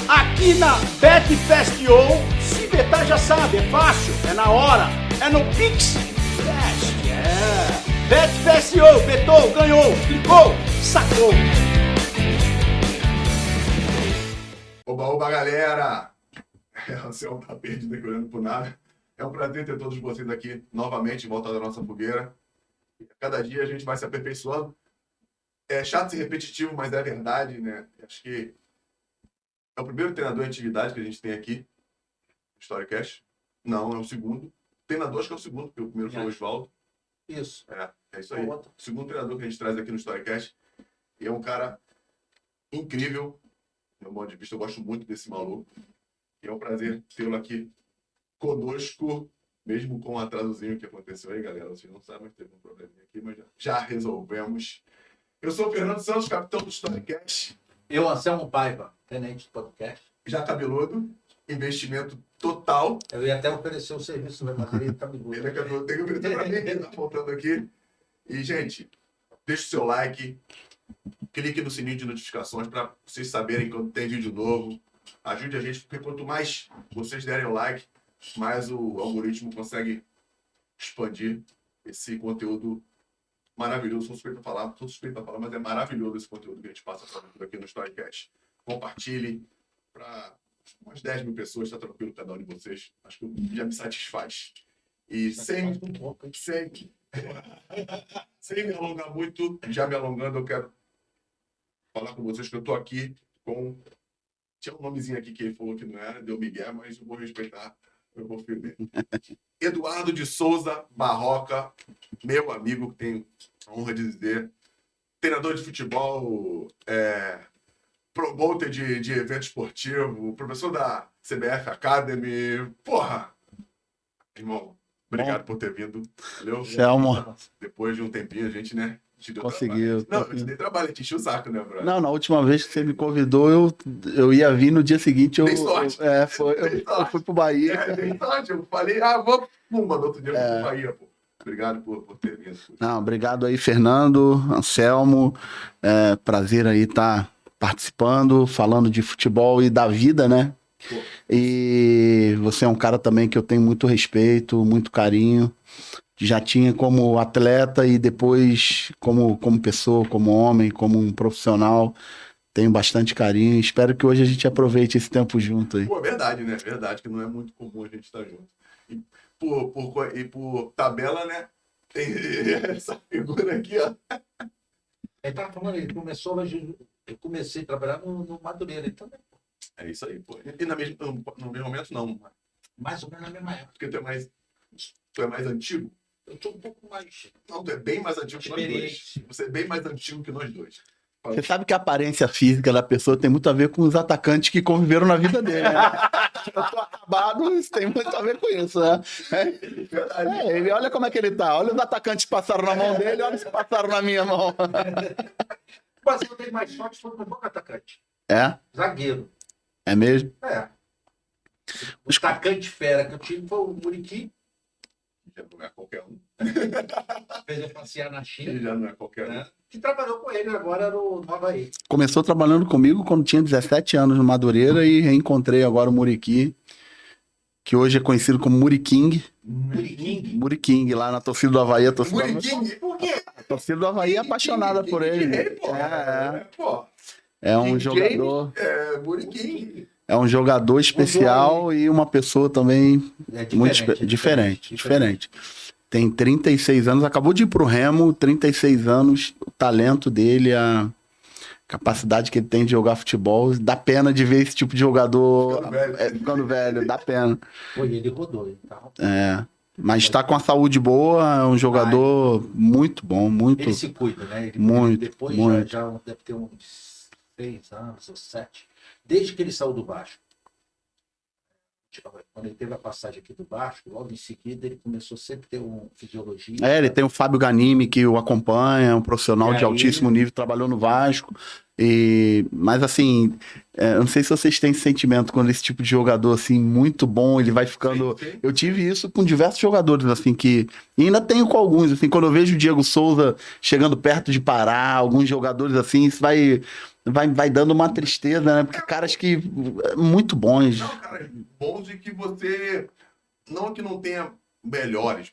Aqui na BetFestio, se betar já sabe, é fácil, é na hora, é no Pix Fest, BetFestio, betou, ganhou, clicou, sacou. Oba, galera! O céu tá perdido aqui olhando por nada. É um prazer ter todos vocês aqui novamente em volta da nossa fogueira. Cada dia a gente vai se aperfeiçoando. É chato e repetitivo, mas é verdade, né? Acho que é o primeiro treinador em atividade que a gente tem aqui no Storycast. Não, é o segundo. Treinador, acho que é o segundo, porque o primeiro foi o Oswaldo. Isso. É isso aí. O segundo treinador que a gente traz aqui no Storycast. E é um cara incrível. Do meu modo de vista, eu gosto muito desse maluco. E é um prazer tê-lo aqui conosco, mesmo com o atrasozinho que aconteceu aí, galera. Vocês não sabem, mas teve um probleminha aqui, mas já resolvemos. Eu sou o Fernando Santos, capitão do Storycast. Eu, Anselmo Paiva, tenente do podcast. Já cabeludo, investimento total. Eu ia até oferecer o serviço da matéria cabeludo. Ele é cabeludo, tem que oferecer pra mim, que tá faltando aqui. E, gente, deixa o seu like, clique no sininho de notificações para vocês saberem quando tem vídeo novo. Ajude a gente, porque quanto mais vocês derem o like, mais o algoritmo consegue expandir esse conteúdo maravilhoso. Sou suspeito a falar, mas é maravilhoso esse conteúdo que a gente passa aqui no Storycast. Compartilhe para umas 10 mil pessoas, está tranquilo cada um de vocês. Acho que já me satisfaz. E sem me alongar muito, já me alongando, eu quero falar com vocês que eu estou aqui com... Tinha um nomezinho aqui que ele falou que não era, deu migué, mas eu vou respeitar, eu vou firme. Eduardo de Souza Barroca, meu amigo, que tenho a honra de dizer, treinador de futebol, promotor de evento esportivo, professor da CBF Academy. Porra! Irmão, obrigado por ter vindo. Valeu? Selmo. Depois de um tempinho, a gente, né? Conseguiu. Não, eu te dei trabalho, eu te enchi o saco, né, brother? Não, na última vez que você me convidou, eu ia vir no dia seguinte. Tem sorte. Eu fui pro Bahia. Tem sorte. Eu falei, vamos. Mandou outro dia pro Bahia, pô. Obrigado por ter vindo. Não, obrigado aí, Fernando, Anselmo. Prazer aí estar participando, falando de futebol e da vida, né? Pô. E você é um cara também que eu tenho muito respeito, muito carinho. Já tinha como atleta e depois como pessoa, como homem, como um profissional. Tenho bastante carinho. Espero que hoje a gente aproveite esse tempo junto aí. Pô, é verdade, né? Verdade que não é muito comum a gente estar junto. E por tabela, né? Tem essa figura aqui, ó. Ele tava falando, eu comecei a trabalhar no Madureira, então, né? É isso aí, pô. E no mesmo momento, não. Mais ou menos na mesma época. Porque tu é mais antigo? Eu sou um pouco mais... Não, tu é bem mais antigo que nós dois. Você é bem mais antigo que nós dois. Você sabe que a aparência física da pessoa tem muito a ver com os atacantes que conviveram na vida dele, né? Eu tô acabado, isso tem muito a ver com isso, né? Ele, olha como é que ele tá. Olha os atacantes que passaram na mão dele, olha os que passaram na minha mão. Mas eu tenho mais sorte, foi um bom atacante. É? Zagueiro. É mesmo? O atacante fera que eu tive foi o Muriqui. Já não é qualquer um. Fez eu passear na China. Ele já não é qualquer um. Né? Que trabalhou com ele agora no Havaí. Começou trabalhando comigo quando tinha 17 anos no Madureira e reencontrei agora o Muriqui, que hoje é conhecido como Muriking. Muriking, lá na torcida do Havaí. Por quê? A torcida do Havaí é apaixonada por ele. É um jogador. Muriking. É um jogador especial e uma pessoa também muito diferente. Tem 36 anos, acabou de ir pro Remo, 36 anos, o talento dele, a capacidade que ele tem de jogar futebol, dá pena de ver esse tipo de jogador ficando velho, dá pena. Foi, ele rodou, então. Mas está com a saúde boa, é um jogador muito bom, muito. Ele se cuida, né? Depois já deve ter uns 6 anos ou 7. Desde que ele saiu do Vasco. Quando ele teve a passagem aqui do Vasco, logo em seguida ele começou sempre a ter uma fisiologia. Ele tem o Fábio Ganimi que o acompanha, um profissional de altíssimo nível, trabalhou no Vasco. Mas assim, eu não sei se vocês têm esse sentimento quando esse tipo de jogador assim, muito bom, ele vai ficando... Sim. Eu tive isso com diversos jogadores, assim, e ainda tenho com alguns, assim, quando eu vejo o Diego Souza chegando perto de parar, alguns jogadores assim, isso vai vai dando uma tristeza, né? Porque caras que muito bons. Não, caras bons e que você, não que não tenha melhores,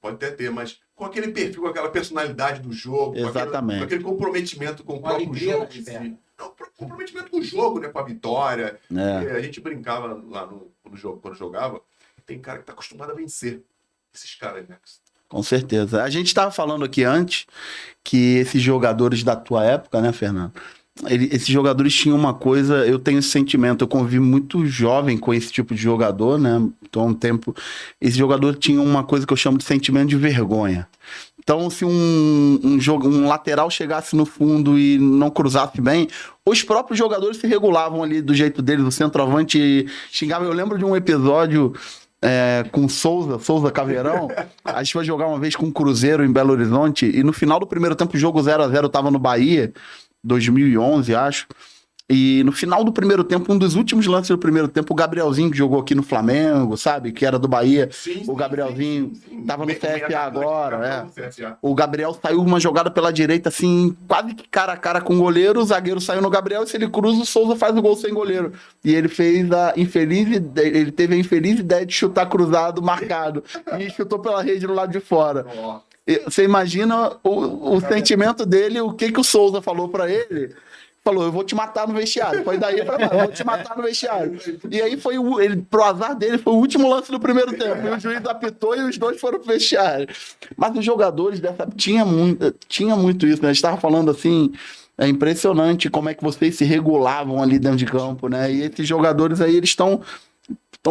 pode até ter, mas com aquele perfil, com aquela personalidade do jogo, Exatamente. com aquele comprometimento com o próprio jogo em si. Não, comprometimento com o jogo, né? Com a vitória. A gente brincava lá quando jogava, tem cara que tá acostumado a vencer. Esses caras, né? Com certeza. A gente estava falando aqui antes que esses jogadores da tua época, né, Fernando? Esses jogadores tinham uma coisa, eu tenho esse sentimento, eu convivi muito jovem com esse tipo de jogador, né? Então, há um tempo, esse jogador tinha uma coisa que eu chamo de sentimento de vergonha. Então, se um lateral chegasse no fundo e não cruzasse bem, os próprios jogadores se regulavam ali do jeito deles, o centroavante xingava. Eu lembro de um episódio com Souza Caveirão. A gente foi jogar uma vez com o Cruzeiro em Belo Horizonte e no final do primeiro tempo, o jogo 0-0 tava no Bahia, 2011, acho. E no final do primeiro tempo, um dos últimos lances do primeiro tempo, o Gabrielzinho, que jogou aqui no Flamengo, sabe? Que era do Bahia. O Gabrielzinho tava no CSA agora, O Gabriel saiu uma jogada pela direita, assim, quase que cara a cara com o goleiro. O zagueiro saiu no Gabriel e se ele cruza, o Souza faz o gol sem goleiro. E ele fez ele teve a infeliz ideia de chutar cruzado, marcado. E chutou pela rede no lado de fora. Você imagina o sentimento dele, o que o Souza falou pra ele? Falou, eu vou te matar no vestiário. Foi daí pra lá, vou te matar no vestiário. E aí pro azar dele, foi o último lance do primeiro tempo. E o juiz apitou e os dois foram pro vestiário. Mas os jogadores tinha muito isso, né? A gente tava falando assim, é impressionante como é que vocês se regulavam ali dentro de campo, né? E esses jogadores aí, eles estão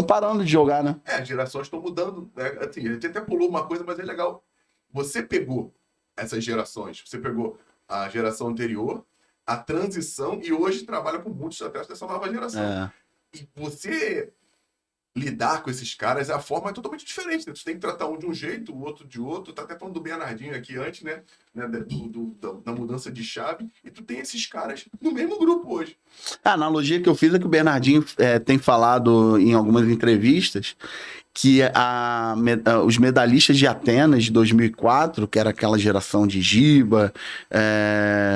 parando de jogar, né? As gerações estão mudando, né? Assim, a gente até pulou uma coisa, mas é legal. Você pegou essas gerações, você pegou a geração anterior, a transição, e hoje trabalha com muitos atletas dessa nova geração. E você lidar com esses caras, a forma é totalmente diferente, né? Tu tem que tratar um de um jeito, o outro de outro. Tá até falando do Bernardinho aqui antes, né? Da mudança de chave. E tu tem esses caras no mesmo grupo hoje. A analogia que eu fiz é que o Bernardinho tem falado em algumas entrevistas que os medalhistas de Atenas de 2004, que era aquela geração de Giba,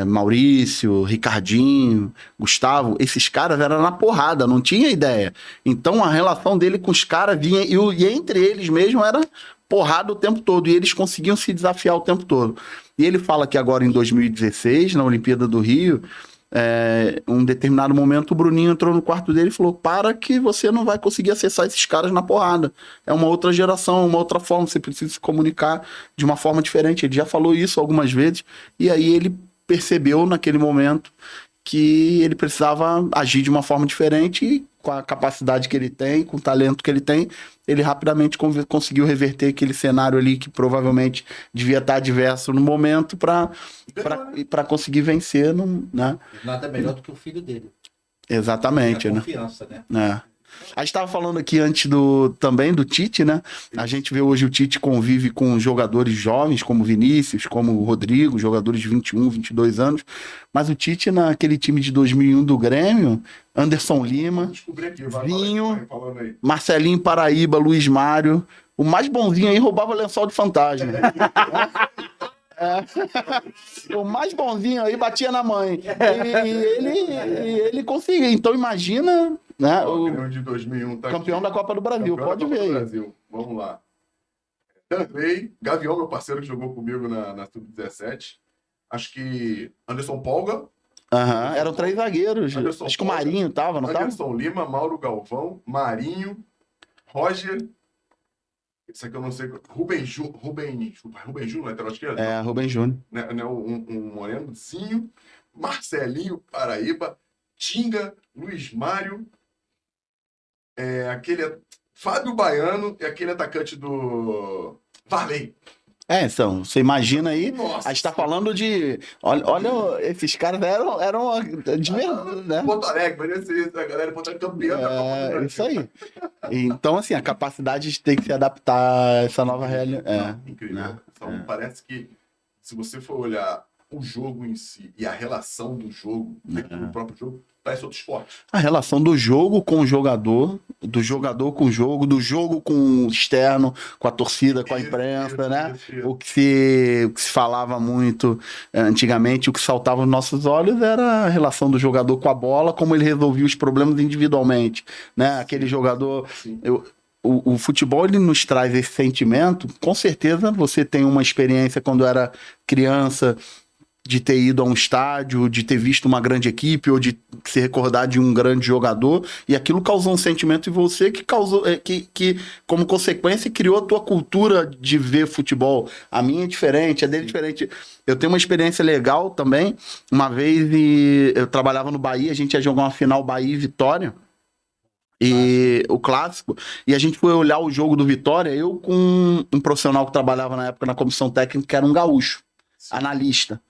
Maurício, Ricardinho, Gustavo, esses caras eram na porrada, não tinha ideia. Então a relação dele com os caras vinha, e entre eles mesmo era porrada o tempo todo, e eles conseguiam se desafiar o tempo todo. E ele fala que agora em 2016, na Olimpíada do Rio, um determinado momento o Bruninho entrou no quarto dele e falou, para que você não vai conseguir acessar esses caras na porrada, é uma outra geração, uma outra forma, você precisa se comunicar de uma forma diferente. Ele já falou isso algumas vezes, e aí ele percebeu naquele momento que ele precisava agir de uma forma diferente, e com a capacidade que ele tem, com o talento que ele tem, ele rapidamente conseguiu reverter aquele cenário ali que provavelmente devia estar adverso no momento para conseguir vencer, né? Nada melhor do que o filho dele. Exatamente, né? Confiança, né? A gente estava falando aqui antes também do Tite, né? A gente vê hoje o Tite convive com jogadores jovens, como Vinícius, como o Rodrigo, jogadores de 21, 22 anos. Mas o Tite, naquele time de 2001 do Grêmio, Anderson Lima, Vinho, Marcelinho Paraíba, Luiz Mário. O mais bonzinho aí roubava lençol de fantasma. O mais bonzinho aí batia na mãe. E ele conseguia. Então imagina, né? O de 2001 tá campeão aqui. Da Copa do Brasil. Pode ver aí. Brasil. Vamos lá. Danley, Gavião, meu parceiro que jogou comigo na Sub-17. Acho que Anderson Polga. Eram 3 zagueiros. Anderson Acho que o Marinho tava, não tava? Anderson Lima, Mauro Galvão, Marinho, Roger. Isso aqui eu não sei. Rubem Júnior, lateral esquerdo? Rubem Júnior. Né, um Morenozinho, Marcelinho Paraíba, Tinga, Luiz Mário, Fábio Baiano e aquele atacante do Varley. Então, você imagina aí, Nossa. a gente tá falando de... Olha esses caras eram de verdade, né? Porto Alegre, mas a galera Porto Alegre campeã da Copa do Brasil. Isso aí. Então, assim, a capacidade de ter que se adaptar a essa nova realidade. Incrível. Então, parece que, se você for olhar o jogo em si e a relação do jogo, dentro do próprio jogo, parece outro esporte. A relação do jogo com o jogador, do jogador com o jogo, do jogo com o externo, com a torcida, com a imprensa, né? Isso. O que se falava muito antigamente, o que saltava nos nossos olhos era a relação do jogador com a bola, como ele resolvia os problemas individualmente, né? Aquele jogador... O futebol, ele nos traz esse sentimento. Com certeza você tem uma experiência quando era criança, de ter ido a um estádio, de ter visto uma grande equipe ou de se recordar de um grande jogador, e aquilo causou um sentimento em você que causou, que como consequência criou a tua cultura de ver futebol. A minha é diferente, a dele é diferente. Eu tenho uma experiência legal também. Uma vez eu trabalhava no Bahia, a gente ia jogar uma final Bahia e Vitória, e o clássico, e a gente foi olhar o jogo do Vitória, eu com um profissional que trabalhava na época na comissão técnica, que era um gaúcho, analista.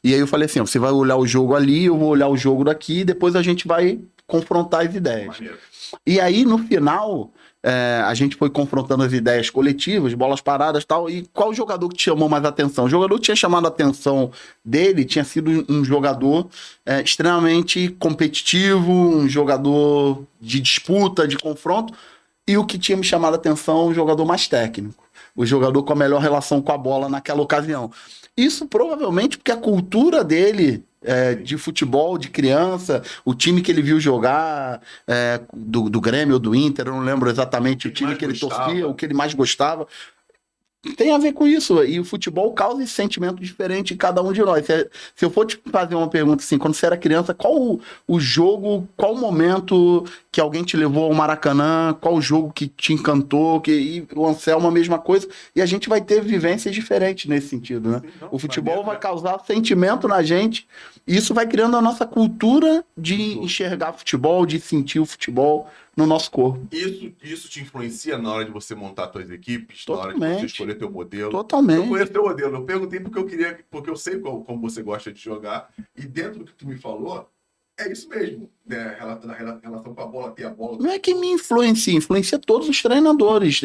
E aí eu falei assim, ó, você vai olhar o jogo ali, eu vou olhar o jogo daqui, e depois a gente vai confrontar as ideias. Maneiro. E aí, no final, a gente foi confrontando as ideias coletivas, bolas paradas e tal, e qual jogador que te chamou mais atenção? O jogador que tinha chamado a atenção dele tinha sido um jogador extremamente competitivo, um jogador de disputa, de confronto, e o que tinha me chamado a atenção, um jogador mais técnico, o jogador com a melhor relação com a bola naquela ocasião. Isso provavelmente porque a cultura dele de futebol, de criança, o time que ele viu jogar, do Grêmio ou do Inter, eu não lembro exatamente o time que ele torcia, o que ele mais gostava, tem a ver com isso. E o futebol causa esse sentimento diferente em cada um de nós. Se eu for te fazer uma pergunta assim, quando você era criança, qual o jogo, qual o momento que alguém te levou ao Maracanã, qual o jogo que te encantou, e o Anselmo a mesma coisa, e a gente vai ter vivências diferentes nesse sentido, né? O futebol vai causar sentimento na gente, e isso vai criando a nossa cultura de enxergar futebol, de sentir o futebol no nosso corpo. Isso te influencia na hora de você montar suas equipes, Totalmente. na hora de você escolher teu modelo? Totalmente. Eu conheço teu modelo, eu perguntei porque eu sei como você gosta de jogar, e dentro do que tu me falou, é isso mesmo, né? A relação com a bola, ter a bola. Não é que me influencia todos os treinadores.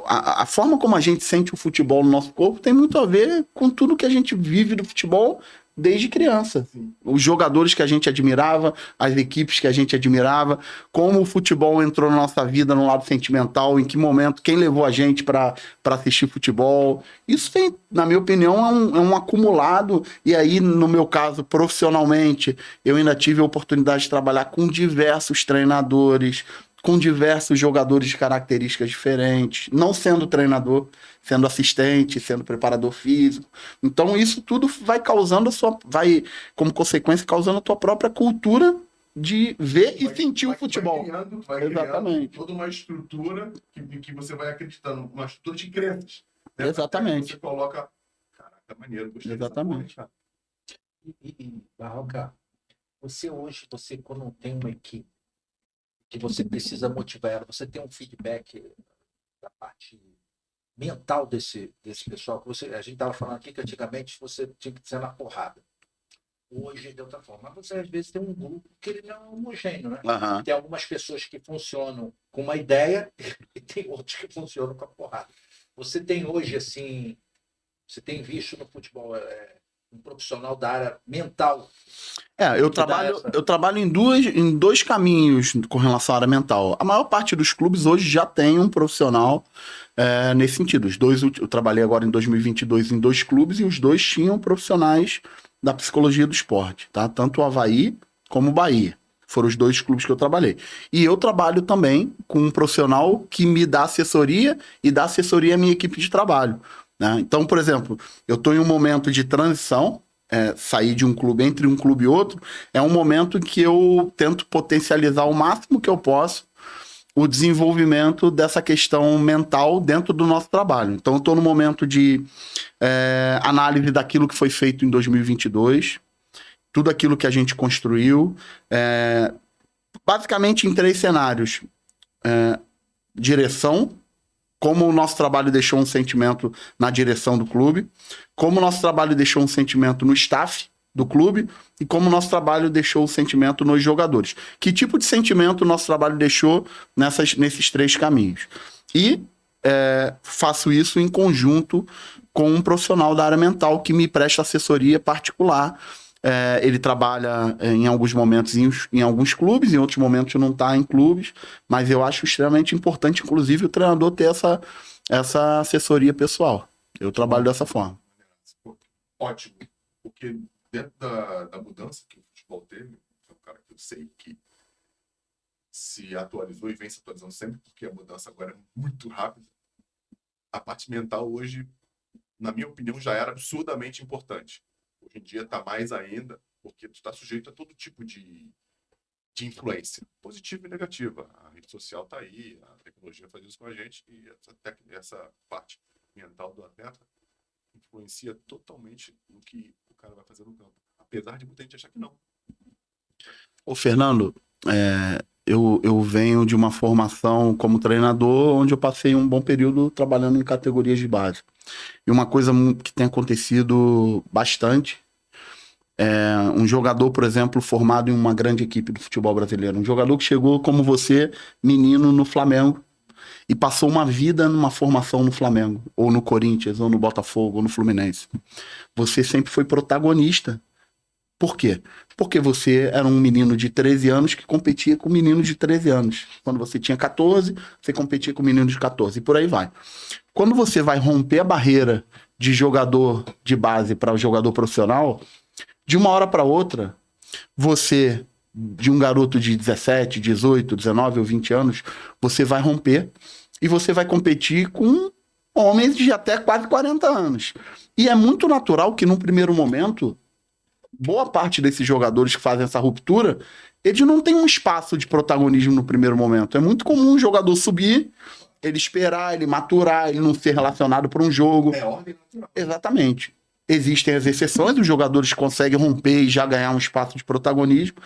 A forma como a gente sente o futebol no nosso corpo tem muito a ver com tudo que a gente vive do futebol desde criança. Sim. Os jogadores que a gente admirava, as equipes que a gente admirava, como o futebol entrou na nossa vida no lado sentimental, em que momento, quem levou a gente para assistir futebol. Isso tem, na minha opinião, é um acumulado. E aí, no meu caso, profissionalmente, eu ainda tive a oportunidade de trabalhar com diversos treinadores, com diversos jogadores de características diferentes, não sendo treinador, sendo assistente, sendo preparador físico. Então isso tudo vai causando vai, como consequência, causando a tua própria cultura de ver e sentir o futebol. Vai Exatamente. criando toda uma estrutura que você vai acreditando, uma estrutura de crenças. Né? Exatamente. Você coloca... Caraca, maneiro, gostei. Exatamente. Dessa Barroca, você quando tem uma equipe que você precisa motivar ela, você tem um feedback da parte mental desse pessoal, que a gente estava falando aqui que antigamente você tinha que ser na porrada. Hoje é de outra forma. Mas você às vezes tem um grupo que ele não é homogêneo, né? Uhum. Tem algumas pessoas que funcionam com uma ideia e tem outros que funcionam com a porrada. Você tem hoje, assim, você tem visto no futebol um profissional da área mental? Eu trabalho em dois caminhos com relação à área mental. A maior parte dos clubes hoje já tem um profissional nesse sentido. Os dois, eu trabalhei agora em 2022 em 2 clubes e os 2 tinham profissionais da psicologia do esporte, tá? Tanto o Avaí como o Bahia. Foram os 2 clubes que eu trabalhei. E eu trabalho também com um profissional que me dá assessoria e dá assessoria à minha equipe de trabalho, né? Então, por exemplo, eu estou em um momento de transição, sair de um clube entre um clube e outro, é um momento que eu tento potencializar o máximo que eu posso o desenvolvimento dessa questão mental dentro do nosso trabalho. Então, eu estou no momento de análise daquilo que foi feito em 2022, tudo aquilo que a gente construiu, basicamente em 3 cenários. Direção, como o nosso trabalho deixou um sentimento na direção do clube, como o nosso trabalho deixou um sentimento no staff do clube e como o nosso trabalho deixou o sentimento nos jogadores. Que tipo de sentimento o nosso trabalho deixou nesses 3 caminhos? E faço isso em conjunto com um profissional da área mental que me presta assessoria particular. Ele trabalha em alguns momentos em alguns clubes, em outros momentos não está em clubes, mas eu acho extremamente importante, inclusive, o treinador ter essa assessoria pessoal. Eu trabalho dessa forma. Ótimo, porque dentro da mudança que o futebol teve, é um cara que eu sei que se atualizou e vem se atualizando sempre, porque a mudança agora é muito rápida. A parte mental hoje, na minha opinião, já era absurdamente importante. Hoje em dia está mais ainda, porque tu está sujeito a todo tipo de influência, positiva e negativa. A rede social está aí, a tecnologia faz isso com a gente, e essa parte mental do atleta influencia totalmente no que o cara vai fazer no campo. Apesar de muita gente achar que não. Ô, Fernando, eu venho de uma formação como treinador, onde eu passei um bom período trabalhando em categorias de base. E uma coisa que tem acontecido bastante um jogador, por exemplo, formado em uma grande equipe do futebol brasileiro. Um jogador que chegou como você, menino, no Flamengo, e passou uma vida numa formação no Flamengo, ou no Corinthians, ou no Botafogo, ou no Fluminense. Você sempre foi protagonista. Por quê? Porque você era um menino de 13 anos que competia com um menino de 13 anos. Quando você tinha 14, você competia com um menino de 14, e por aí vai. Quando você vai romper a barreira de jogador de base para o jogador profissional, de uma hora para outra, você, de um garoto de 17, 18, 19 ou 20 anos, você vai romper e você vai competir com homens de até quase 40 anos. E é muito natural que, num primeiro momento, boa parte desses jogadores que fazem essa ruptura, eles não têm um espaço de protagonismo no primeiro momento. É muito comum um jogador subir, ele esperar, ele maturar, ele não ser relacionado por um jogo. É ordem natural. Exatamente. Existem as exceções, os jogadores conseguem romper e já ganhar um espaço de protagonismo.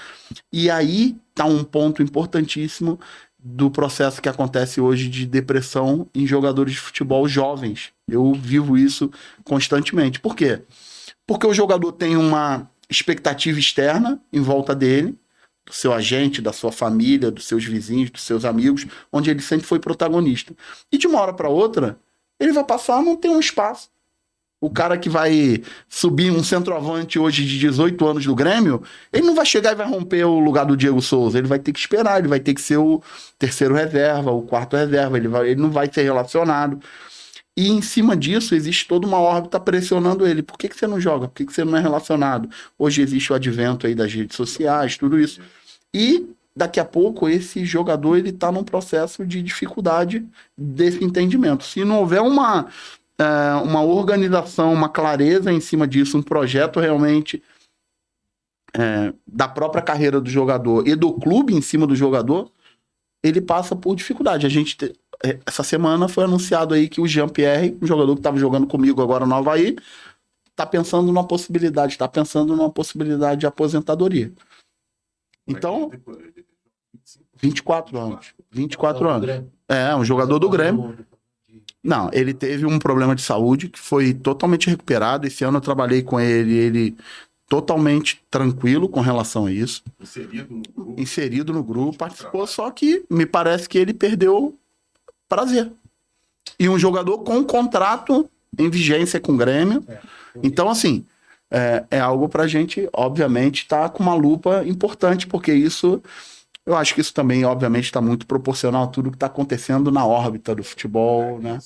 E aí está um ponto importantíssimo do processo que acontece hoje de depressão em jogadores de futebol jovens. Eu vivo isso constantemente. Por quê? Porque o jogador tem uma expectativa externa em volta dele, do seu agente, da sua família, dos seus vizinhos, dos seus amigos, onde ele sempre foi protagonista. E de uma hora para outra, ele vai passar a não ter um espaço. O cara que vai subir um centroavante hoje de 18 anos do Grêmio, ele não vai chegar e vai romper o lugar do Diego Souza. Ele vai ter que esperar, ele vai ter que ser o terceiro reserva, o quarto reserva. Ele não vai ser relacionado. E em cima disso, existe toda uma órbita pressionando ele. Por que você não joga? Por que você não é relacionado? Hoje existe o advento aí das redes sociais, tudo isso. E daqui a pouco esse jogador ele está num processo de dificuldade desse entendimento. Se não houver uma organização, uma clareza em cima disso, um projeto realmente da própria carreira do jogador e do clube em cima do jogador, ele passa por dificuldade. Essa semana foi anunciado aí que o Jean-Pierre, um jogador que estava jogando comigo agora no Avaí, está pensando numa possibilidade de aposentadoria. Então, 24 anos. 24 anos. Um jogador do Grêmio. Não, ele teve um problema de saúde que foi totalmente recuperado. Esse ano eu trabalhei com ele totalmente tranquilo com relação a isso. Inserido no grupo, participou, só que me parece que ele perdeu prazer. E um jogador com contrato em vigência com o Grêmio. Então, assim, é algo pra gente, obviamente, estar com uma lupa importante, porque isso... Eu acho que isso também, obviamente, está muito proporcional a tudo que está acontecendo na órbita do futebol, né?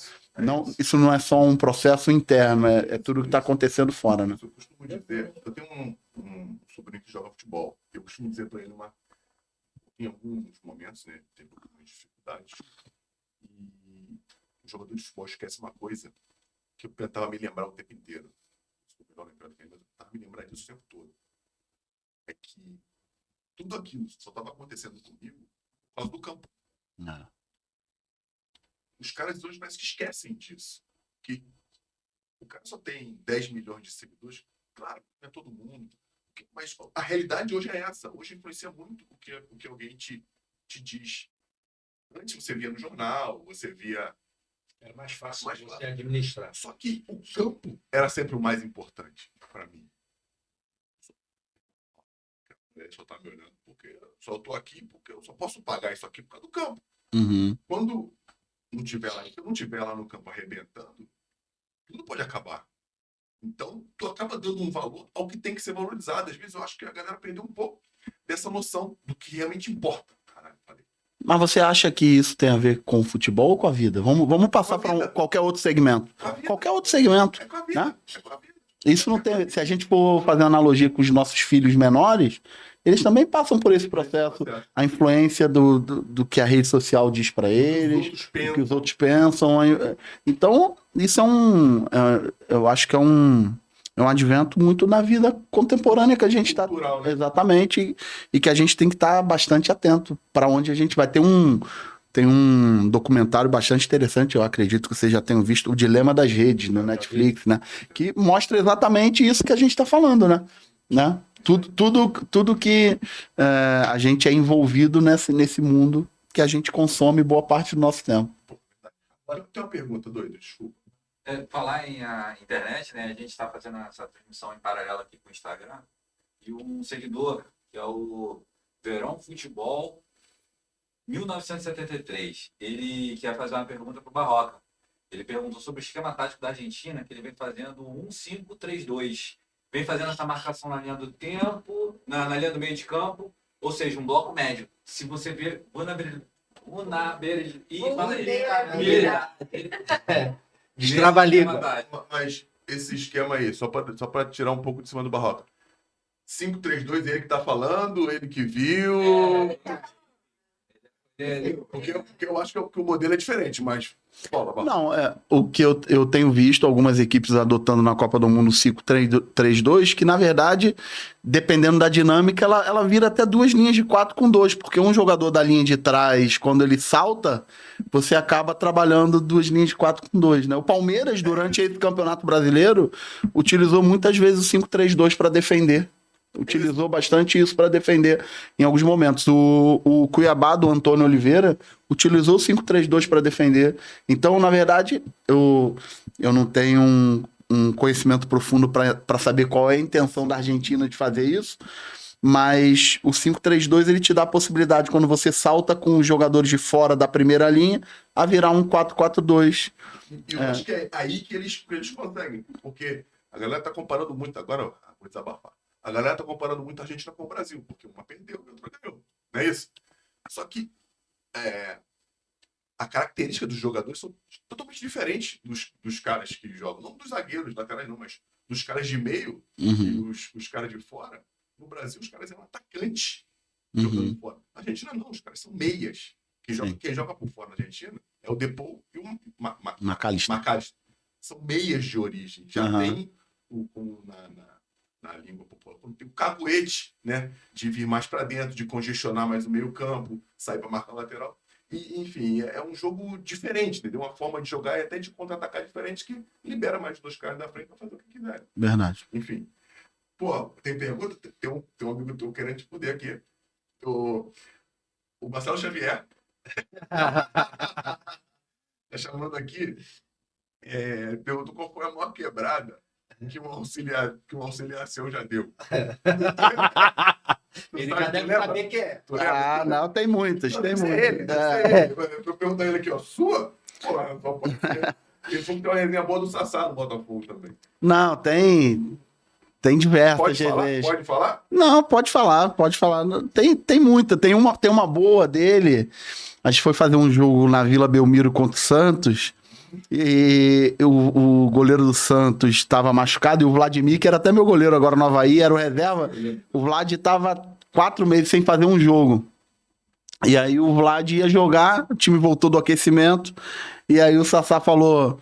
Isso não é só um processo interno, é tudo que está acontecendo fora, né? Eu costumo dizer, eu tenho um sobrinho que joga futebol, eu costumo dizer para ele, em alguns momentos, né, teve algumas dificuldades, e o jogador de futebol esquece uma coisa que eu tentava me lembrar o tempo inteiro. Estava me lembrando disso o tempo todo. É que tudo aquilo só estava acontecendo comigo por causa do campo. Não. Os caras hoje parece que esquecem disso. Que o cara só tem 10 milhões de seguidores. Claro, não é todo mundo. Mas a realidade hoje é essa. Hoje influencia muito o que alguém te diz. Antes você via no jornal, você via... Era mais fácil de você administrar. Só que o campo era sempre o mais importante para mim. Só tá me olhando porque eu só tô aqui porque eu só posso pagar isso aqui por causa do campo. Uhum. Quando não tiver lá no campo arrebentando, Tudo pode acabar. Então, tu acaba dando um valor ao que tem que ser valorizado. Às vezes eu acho que a galera perdeu um pouco dessa noção do que realmente importa. Caralho, falei. Mas você acha que isso tem a ver com o futebol ou com a vida? Vamos passar Com a vida. para qualquer outro segmento. Com a vida. Qualquer outro segmento. É com a vida. Né? É com a vida. Isso não tem. Se a gente for fazer uma analogia com os nossos filhos menores, eles também passam por esse processo. A influência do que a rede social diz para eles, do que os outros pensam. Então, isso eu acho que é um advento muito na vida contemporânea que a gente está. Cultural, né? Exatamente. E que a gente tem que estar bastante atento para onde a gente vai ter Tem um documentário bastante interessante, eu acredito que vocês já tenham visto, O Dilema das Redes, no Netflix, né? Que mostra exatamente isso que a gente está falando, né? Tudo que a gente é envolvido nesse mundo que a gente consome boa parte do nosso tempo. Tem uma pergunta, doido, desculpa. Falar em internet, né? A gente está fazendo essa transmissão em paralelo aqui com o Instagram, e um seguidor, que é o Verão Futebol 1973, ele quer fazer uma pergunta para o Barroca. Ele perguntou sobre o esquema tático da Argentina, que ele vem fazendo 1-5-3-2. Vem fazendo essa marcação na linha do tempo, na linha do meio de campo, ou seja, um bloco médio. Se você ver Destrava a língua. Mas esse esquema aí, só para tirar um pouco de cima do Barroca. 5-3-2, ele que tá falando, ele que viu. Porque eu acho que o modelo é diferente, mas. Não, o que eu tenho visto algumas equipes adotando na Copa do Mundo 5-3-2, que na verdade, dependendo da dinâmica, ela vira até duas linhas de 4-2, porque um jogador da linha de trás, quando ele salta, você acaba trabalhando duas linhas de 4-2, né? O Palmeiras, durante esse Campeonato Brasileiro, utilizou muitas vezes o 5-3-2 para defender. Utilizou bastante isso para defender em alguns momentos. O Cuiabá, do Antônio Oliveira, utilizou o 5-3-2 para defender. Então, na verdade, eu não tenho um conhecimento profundo para saber qual é a intenção da Argentina de fazer isso, mas o 5-3-2 ele te dá a possibilidade, quando você salta com os jogadores de fora da primeira linha, a virar um 4-4-2. Eu acho que é aí que eles conseguem, porque a galera tá comparando muito, agora vou desabafar. A galera tá comparando muito a Argentina com o Brasil, porque uma perdeu e outra ganhou. Não é isso? Só que a característica dos jogadores são totalmente diferentes dos caras que jogam. Não dos zagueiros, laterais não, mas dos caras de meio e os caras de fora. No Brasil, os caras são atacantes jogando fora. Na Argentina, não. Os caras são meias. Quem joga por fora na Argentina é o Depou e o Macalista. São meias de origem. Já tem na língua popular, quando tem o caguete, né, de vir mais para dentro, de congestionar mais o meio campo, sair para marcar lateral. E, enfim, é um jogo diferente, entendeu? Uma forma de jogar e até de contra-atacar diferente, que libera mais dois caras da frente para fazer o que quiser. Verdade. Enfim. Pô, tem pergunta? Tem um amigo teu querendo te poder aqui. O Marcelo Xavier. Tá chamando aqui. Perguntou qual foi a maior quebrada que um auxiliar seu já deu. Ele já deve saber que é. Não, tem muitas, tem muitas. Ele. Eu pergunto a ele aqui, ó, sua? Pô, só pode ser. Ele falou que tem uma resenha boa do Sassá no Botafogo também. Não, tem diversas vezes. Pode falar? Não, pode falar. Tem muita. Tem uma boa dele. A gente foi fazer um jogo na Vila Belmiro contra o Santos. E o goleiro do Santos estava machucado, e o Vladimir, que era até meu goleiro agora no Avaí, era o reserva. O Vlad estava 4 meses sem fazer um jogo. E aí o Vlad ia jogar, o time voltou do aquecimento, e aí o Sassá falou: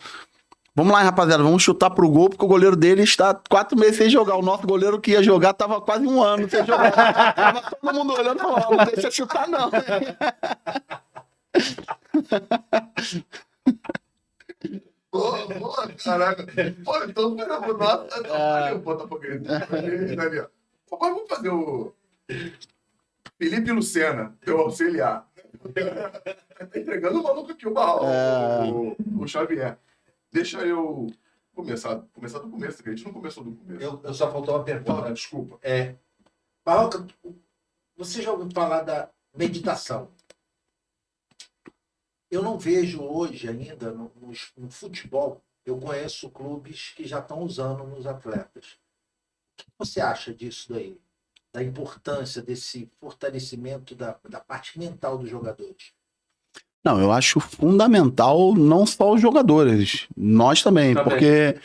vamos lá, rapaziada, vamos chutar pro gol, porque o goleiro dele está 4 meses sem jogar. O nosso goleiro que ia jogar estava quase 1 ano sem jogar. Tava todo mundo olhando e falando: não deixa chutar não. Caraca. Pô, então valeu, Botafogo. Vamos fazer o Felipe Lucena, teu auxiliar. Tá entregando o maluco aqui, o Xavier. Deixa eu começar do começo, que a gente não começou do começo. Eu só faltou uma pergunta. Desculpa. Barroca, você já ouviu falar da meditação? Eu não vejo hoje ainda no futebol eu conheço clubes que já estão usando nos atletas. O que você acha disso daí? Da importância desse fortalecimento da parte mental dos jogadores? Não, eu acho fundamental não só os jogadores, nós também, porque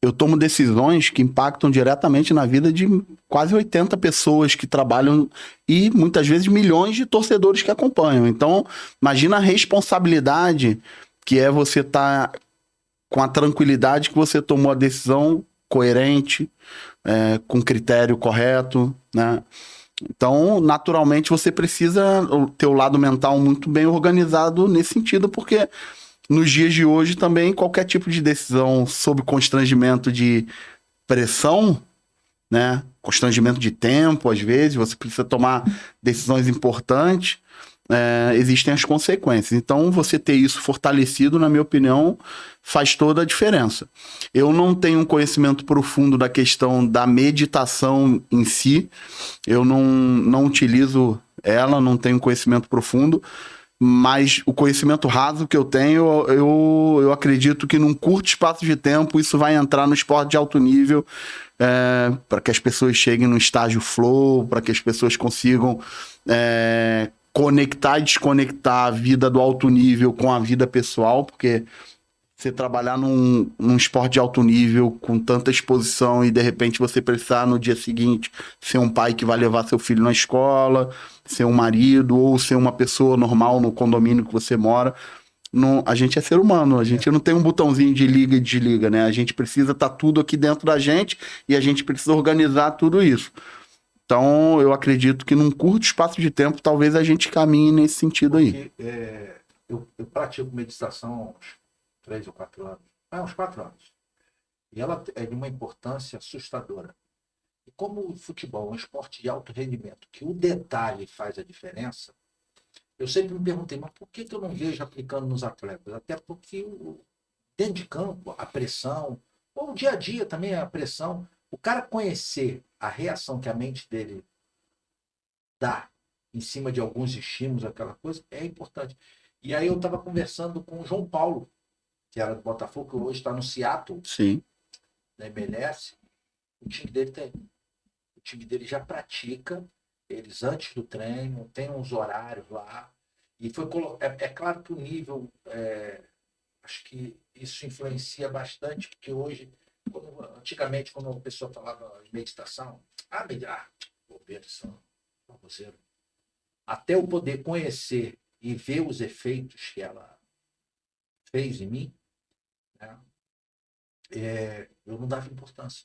eu tomo decisões que impactam diretamente na vida de quase 80 pessoas que trabalham e muitas vezes milhões de torcedores que acompanham. Então, imagina a responsabilidade que é você estar com a tranquilidade que você tomou a decisão coerente, com critério correto, né? Então, naturalmente, você precisa ter o lado mental muito bem organizado nesse sentido, porque nos dias de hoje também qualquer tipo de decisão sob constrangimento de pressão, né? Constrangimento de tempo, às vezes, você precisa tomar decisões importantes, existem as consequências. Então, você ter isso fortalecido, na minha opinião, faz toda a diferença. Eu não tenho um conhecimento profundo da questão da meditação em si, eu não utilizo ela, não tenho conhecimento profundo, mas o conhecimento raso que eu tenho, eu acredito que num curto espaço de tempo isso vai entrar no esporte de alto nível, para que as pessoas cheguem no estágio flow, para que as pessoas consigam conectar e desconectar a vida do alto nível com a vida pessoal, porque você trabalhar num esporte de alto nível com tanta exposição e de repente você precisar no dia seguinte ser um pai que vai levar seu filho na escola, ser um marido ou ser uma pessoa normal no condomínio que você mora. A gente é ser humano, a gente não tem um botãozinho de liga e desliga, né? A gente precisa estar tudo aqui dentro da gente e a gente precisa organizar tudo isso. Então, eu acredito que num curto espaço de tempo, talvez a gente caminhe nesse sentido aí. Eu pratico meditação há uns 3 ou 4 anos. Uns 4 anos. E ela é de uma importância assustadora. E como o futebol é um esporte de alto rendimento, que o detalhe faz a diferença, eu sempre me perguntei, mas por que eu não vejo aplicando nos atletas? Até porque dentro de campo, a pressão, ou o dia a dia também, a pressão, o cara conhecer a reação que a mente dele dá em cima de alguns estímulos, aquela coisa, é importante. E aí eu estava conversando com o João Paulo, que era do Botafogo, que hoje está no Seattle, sim, na MLS. O time dele já pratica, eles antes do treino, tem uns horários lá. E foi é claro que o nível, acho que isso influencia bastante, porque hoje, antigamente, quando a pessoa falava de meditação, bobeira, baboseiro. Até eu poder conhecer e ver os efeitos que ela fez em mim, né? Eu não dava importância.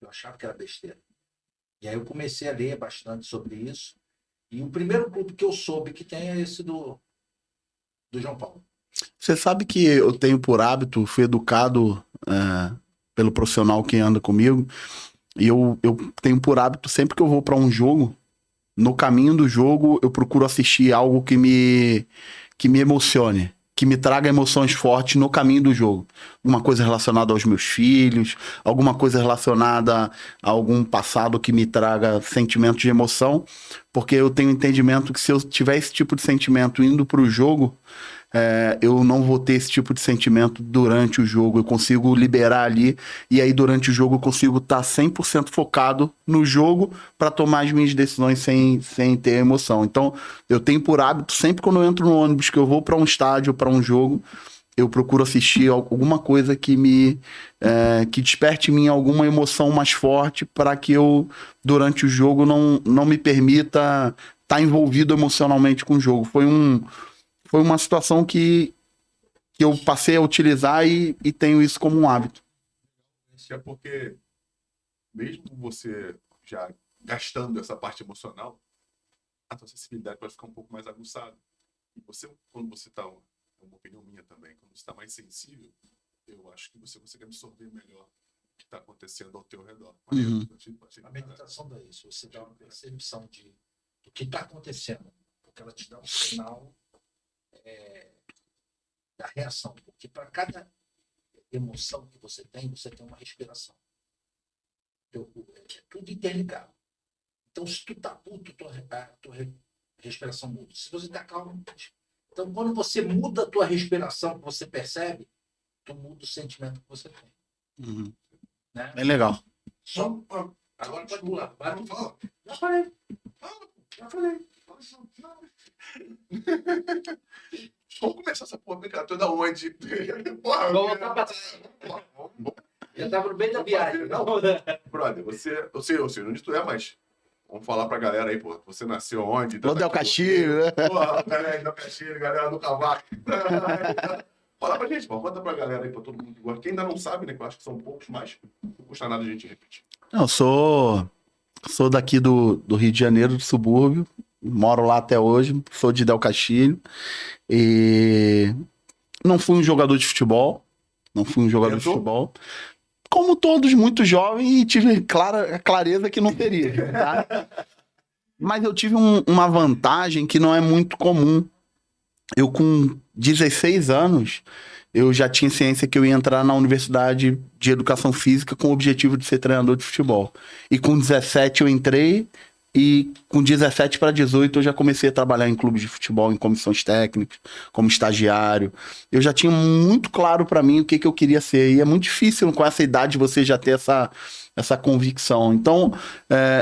Eu achava que era besteira. E aí eu comecei a ler bastante sobre isso. E o primeiro clube que eu soube que tem é esse do João Paulo. Você sabe que eu tenho por hábito, fui educado pelo profissional que anda comigo, e eu tenho por hábito, sempre que eu vou para um jogo, no caminho do jogo, eu procuro assistir algo que me emocione, que me traga emoções fortes no caminho do jogo. Alguma coisa relacionada aos meus filhos, alguma coisa relacionada a algum passado que me traga sentimentos de emoção, porque eu tenho entendimento que se eu tiver esse tipo de sentimento indo para o jogo, eu não vou ter esse tipo de sentimento durante o jogo. Eu consigo liberar ali e aí durante o jogo eu consigo estar 100% focado no jogo para tomar as minhas decisões sem ter emoção. Então eu tenho por hábito, sempre quando eu entro no ônibus, que eu vou para um estádio, para um jogo, eu procuro assistir alguma coisa que que desperte em mim alguma emoção mais forte, para que eu durante o jogo não me permita estar envolvido emocionalmente com o jogo. Foi uma situação que eu passei a utilizar e tenho isso como um hábito. Isso é porque, mesmo você já gastando essa parte emocional, a tua sensibilidade vai ficar um pouco mais aguçada. E você, quando você está, é uma opinião minha também, quando você está mais sensível, eu acho que você consegue absorver melhor o que está acontecendo ao teu redor. Uhum. A meditação dá isso, você dá uma percepção do que está acontecendo, porque ela te dá um sinal da reação, porque para cada emoção que você tem uma respiração. É tudo interligado. Então, se tu tá puto, tua respiração muda. Se você tá calmo, então quando você muda a tua respiração, você percebe, tu muda o sentimento que você tem. Uhum. Né? Bem legal. Só... Agora pode pular. Vai, fala. Já falei. Já falei. Vamos começar essa porra, vem cá, tu é da onde? Porra, Vou voltar pra trás. Já tava no meio da viagem. Não, brother, você, onde tu é, mas vamos falar pra galera aí, pô. Você nasceu onde? Del Castilho, né? Porra, galera do Castilho, galera do Cavaco. Fala pra gente, pô. Conta pra galera aí, pra todo mundo que gosta. Quem ainda não sabe, né? Que eu acho que são poucos, mas não custa nada a gente repetir. Eu sou daqui do Rio de Janeiro, do subúrbio. Moro lá até hoje. Sou de Del Castilho. E não fui um jogador de futebol. Como todos, muito jovem, e tive clareza que não teria. Tá? Mas eu tive uma vantagem que não é muito comum. Eu, com 16 anos, eu já tinha ciência que eu ia entrar na Universidade de Educação Física com o objetivo de ser treinador de futebol. E com 17 eu entrei, e com 17 para 18 eu já comecei a trabalhar em clubes de futebol, em comissões técnicas, como estagiário. Eu já tinha muito claro para mim o que eu queria ser. E é muito difícil com essa idade você já ter essa convicção. Então,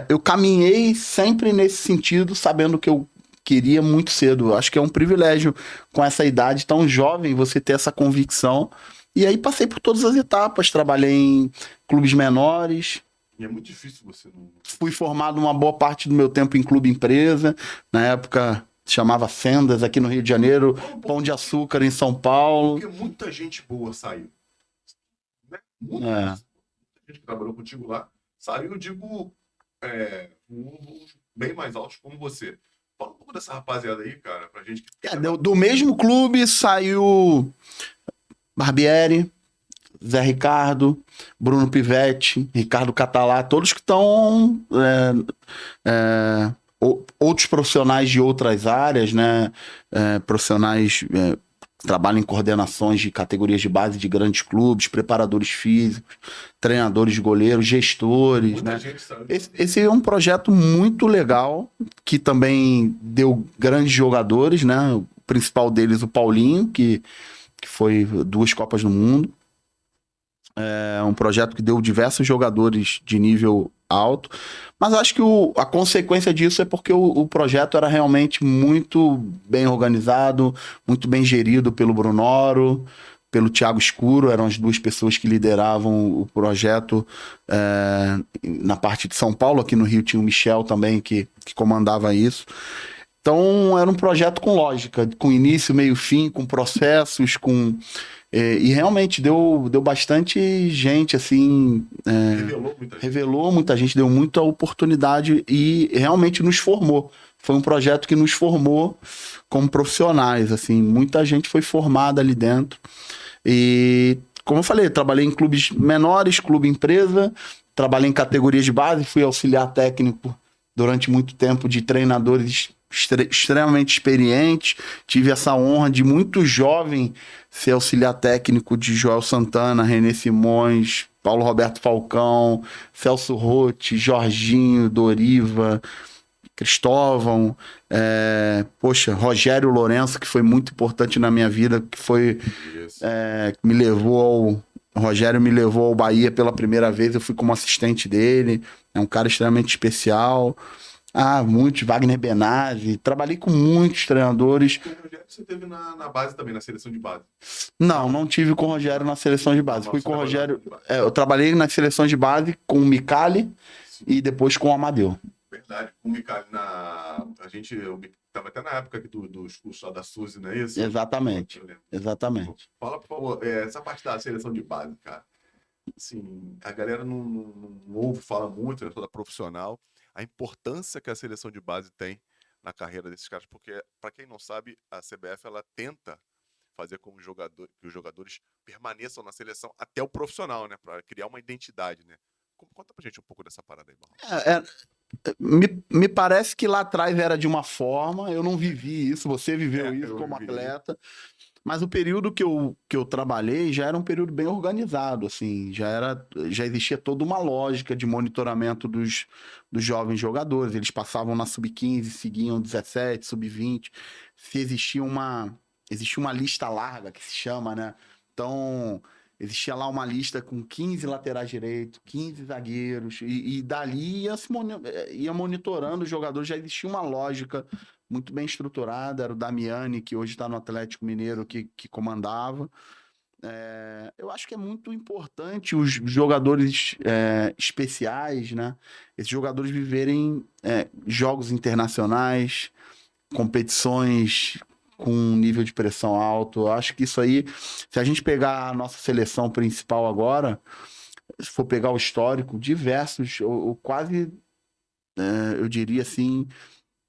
eu caminhei sempre nesse sentido, sabendo que eu queria muito cedo. Acho que é um privilégio com essa idade tão jovem você ter essa convicção. E aí passei por todas as etapas, trabalhei em clubes menores. E é muito difícil você não... Fui formado uma boa parte do meu tempo em clube empresa. Na época chamava Sendas aqui no Rio de Janeiro, Pão de Açúcar em São Paulo. Porque muita gente boa saiu. Né? Muita gente que trabalhou contigo lá saiu, eu digo, bem mais altos como você. Fala um pouco dessa rapaziada aí, cara, pra gente. Do mesmo clube saiu Barbieri, Zé Ricardo, Bruno Pivetti, Ricardo Catalá, todos que estão outros profissionais de outras áreas, né? Profissionais que trabalham em coordenações de categorias de base de grandes clubes, preparadores físicos, treinadores de goleiros, gestores. Muita né? gente saiu. Esse é um projeto muito legal, que também deu grandes jogadores, né? O principal deles, o Paulinho, que foi 2 Copas do Mundo. É um projeto que deu diversos jogadores de nível alto, mas acho que a consequência disso é porque o projeto era realmente muito bem organizado, muito bem gerido pelo Brunoro, pelo Thiago Escuro, eram as 2 pessoas que lideravam o projeto na parte de São Paulo. Aqui no Rio tinha o Michel também, que comandava isso. Então era um projeto com lógica, com início, meio, fim, com processos, e realmente deu bastante gente, assim... Revelou muita gente, deu muita oportunidade e realmente nos formou. Foi um projeto que nos formou como profissionais, assim. Muita gente foi formada ali dentro. E, como eu falei, trabalhei em clubes menores, clube empresa, trabalhei em categorias de base, fui auxiliar técnico durante muito tempo de treinadores extremamente experientes. Tive essa honra de muito jovem ser auxiliar técnico de Joel Santana, René Simões, Paulo Roberto Falcão, Celso Rotti, Jorginho, Doriva, Cristóvão, Rogério Lourenço, que foi muito importante na minha vida, que foi me levou o Rogério me levou ao Bahia pela primeira vez, eu fui como assistente dele, é um cara extremamente especial. Muitos, Wagner Benazzi, trabalhei com muitos treinadores. O Rogério você teve na base também, na seleção de base? Não tive com o Rogério na seleção de base. Fui com o Rogério. Eu trabalhei nas seleções de base com o Micali e depois com o Amadeu. Verdade, com o Micali a gente estava até na época aqui dos cursos lá da Suzy, não é isso? Exatamente. Fala, por favor, essa parte da seleção de base, cara. Assim, a galera não ouve, fala muito, né, toda profissional, a importância que a seleção de base tem na carreira desses caras, porque, para quem não sabe, a CBF ela tenta fazer com que os jogadores permaneçam na seleção até o profissional, né, para criar uma identidade, né. Conta pra gente um pouco dessa parada aí, Marlon. Me parece que lá atrás era de uma forma, eu não vivi isso, você viveu isso como atleta, mas o período que eu trabalhei já era um período bem organizado, assim, já existia toda uma lógica de monitoramento dos jovens jogadores. Eles passavam na sub-15, seguiam 17, sub-20, se existia uma lista larga, que se chama, né, Então, existia lá uma lista com 15 laterais direitos, 15 zagueiros, e dali ia monitorando os jogadores, já existia uma lógica muito bem estruturada, era o Damiani, que hoje está no Atlético Mineiro, que comandava. Eu acho que é muito importante os jogadores especiais, né? Esses jogadores viverem jogos internacionais, competições com um nível de pressão alto. Eu acho que isso aí, se a gente pegar a nossa seleção principal agora, se for pegar o histórico, diversos, ou quase, eu diria assim,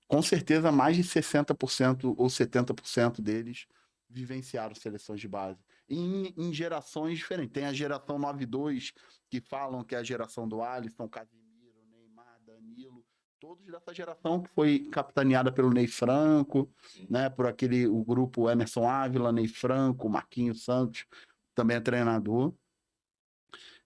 com certeza mais de 60% ou 70% deles vivenciaram seleções de base. Em gerações diferentes. Tem a geração 9-2, que falam que é a geração do Alisson, Casemiro, Neymar, Danilo, todos dessa geração que foi capitaneada pelo Ney Franco, né, por o grupo Emerson Ávila, Ney Franco, Marquinhos Santos, também é treinador.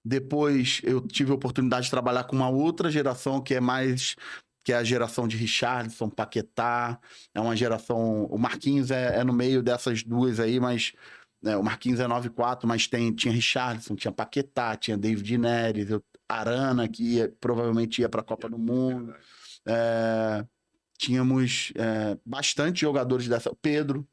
Depois eu tive a oportunidade de trabalhar com uma outra geração que é a geração de Richarlison, Paquetá, é uma geração... O Marquinhos é no meio dessas duas aí, mas... o Marquinhos é 9-4, mas tinha Richarlison, tinha Paquetá, tinha David Neres, Arana, que provavelmente ia para a Copa do Mundo. Tínhamos bastante jogadores dessa... Pedro.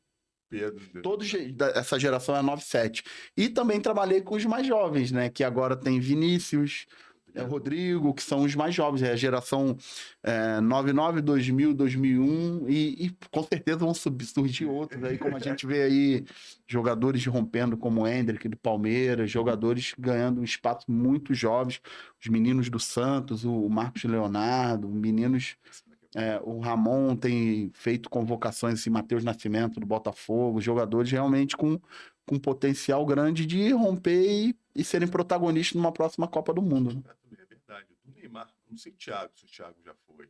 Todos essa geração é 9-7. E também trabalhei com os mais jovens, né? Que agora tem Vinícius, Rodrigo, que são os mais jovens. É a geração 99, 2000, 2001 e com certeza vão surgir outros aí, como a gente vê aí jogadores rompendo como o Endrick do Palmeiras, jogadores ganhando um espaço muito jovens, os meninos do Santos, o Marcos Leonardo, meninos... o Ramon tem feito convocações, esse Matheus Nascimento do Botafogo, jogadores realmente com potencial grande de romper e serem protagonistas numa próxima Copa do Mundo. Né? É verdade. Do Neymar, não sei se o Thiago já foi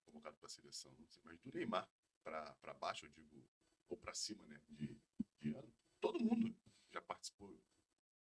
convocado para a seleção, não sei, mas do Neymar para baixo, eu digo, ou para cima, né, de ano, todo mundo já participou.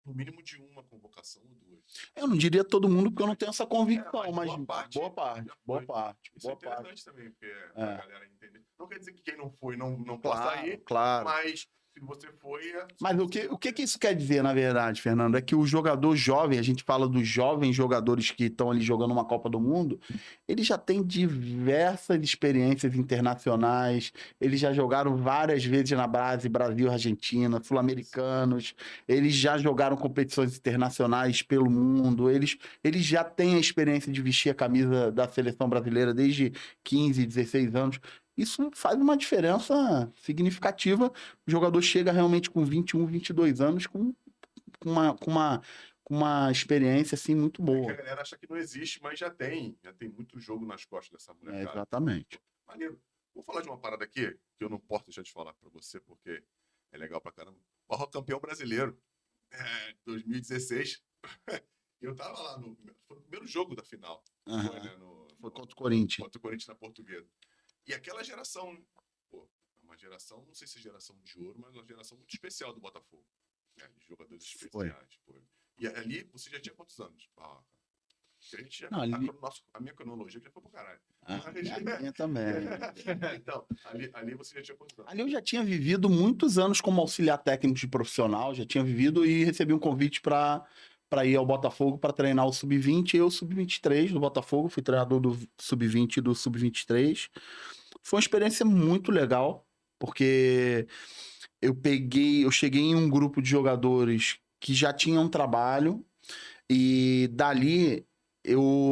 No mínimo de uma convocação ou duas. Eu não diria todo mundo, porque eu não tenho essa convicção, mas boa parte. Isso é interessante também, porque a galera entender. Não quer dizer que quem não foi não Claro, possa ir, claro. mas se você foi... Mas o que isso quer dizer, na verdade, Fernando? É que o jogador jovem, a gente fala dos jovens jogadores que estão ali jogando uma Copa do Mundo, eles já têm diversas experiências internacionais, eles já jogaram várias vezes na base, Brasil, Argentina, sul-americanos, eles já jogaram competições internacionais pelo mundo, eles já têm a experiência de vestir a camisa da seleção brasileira desde 15, 16 anos. Isso faz uma diferença significativa. O jogador chega realmente com 21, 22 anos com uma experiência assim muito boa. É que a galera acha que não existe, mas já tem muito jogo nas costas dessa mulher. Exatamente. Maneiro. Vou falar de uma parada aqui que eu não posso deixar de falar para você, porque é legal pra caramba. Barroca campeão brasileiro, 2016. Eu tava lá foi o primeiro jogo da final. Uhum. Foi, né, foi contra o Corinthians. Contra o Corinthians na Portuguesa. E aquela geração, uma geração, não sei se é geração de ouro, mas uma geração muito especial do Botafogo. Né, de jogadores especiais. Foi. E ali, você já tinha quantos anos? A gente já, a minha cronologia já foi pro caralho. A minha também. Então, ali você já tinha quantos anos? Ali eu já tinha vivido muitos anos como auxiliar técnico de profissional, já tinha vivido e recebi um convite para ir ao Botafogo para treinar o Sub-20 e o Sub-23 do Botafogo. Fui treinador do Sub-20 e do Sub-23. Foi uma experiência muito legal, porque eu cheguei em um grupo de jogadores que já tinham trabalho e dali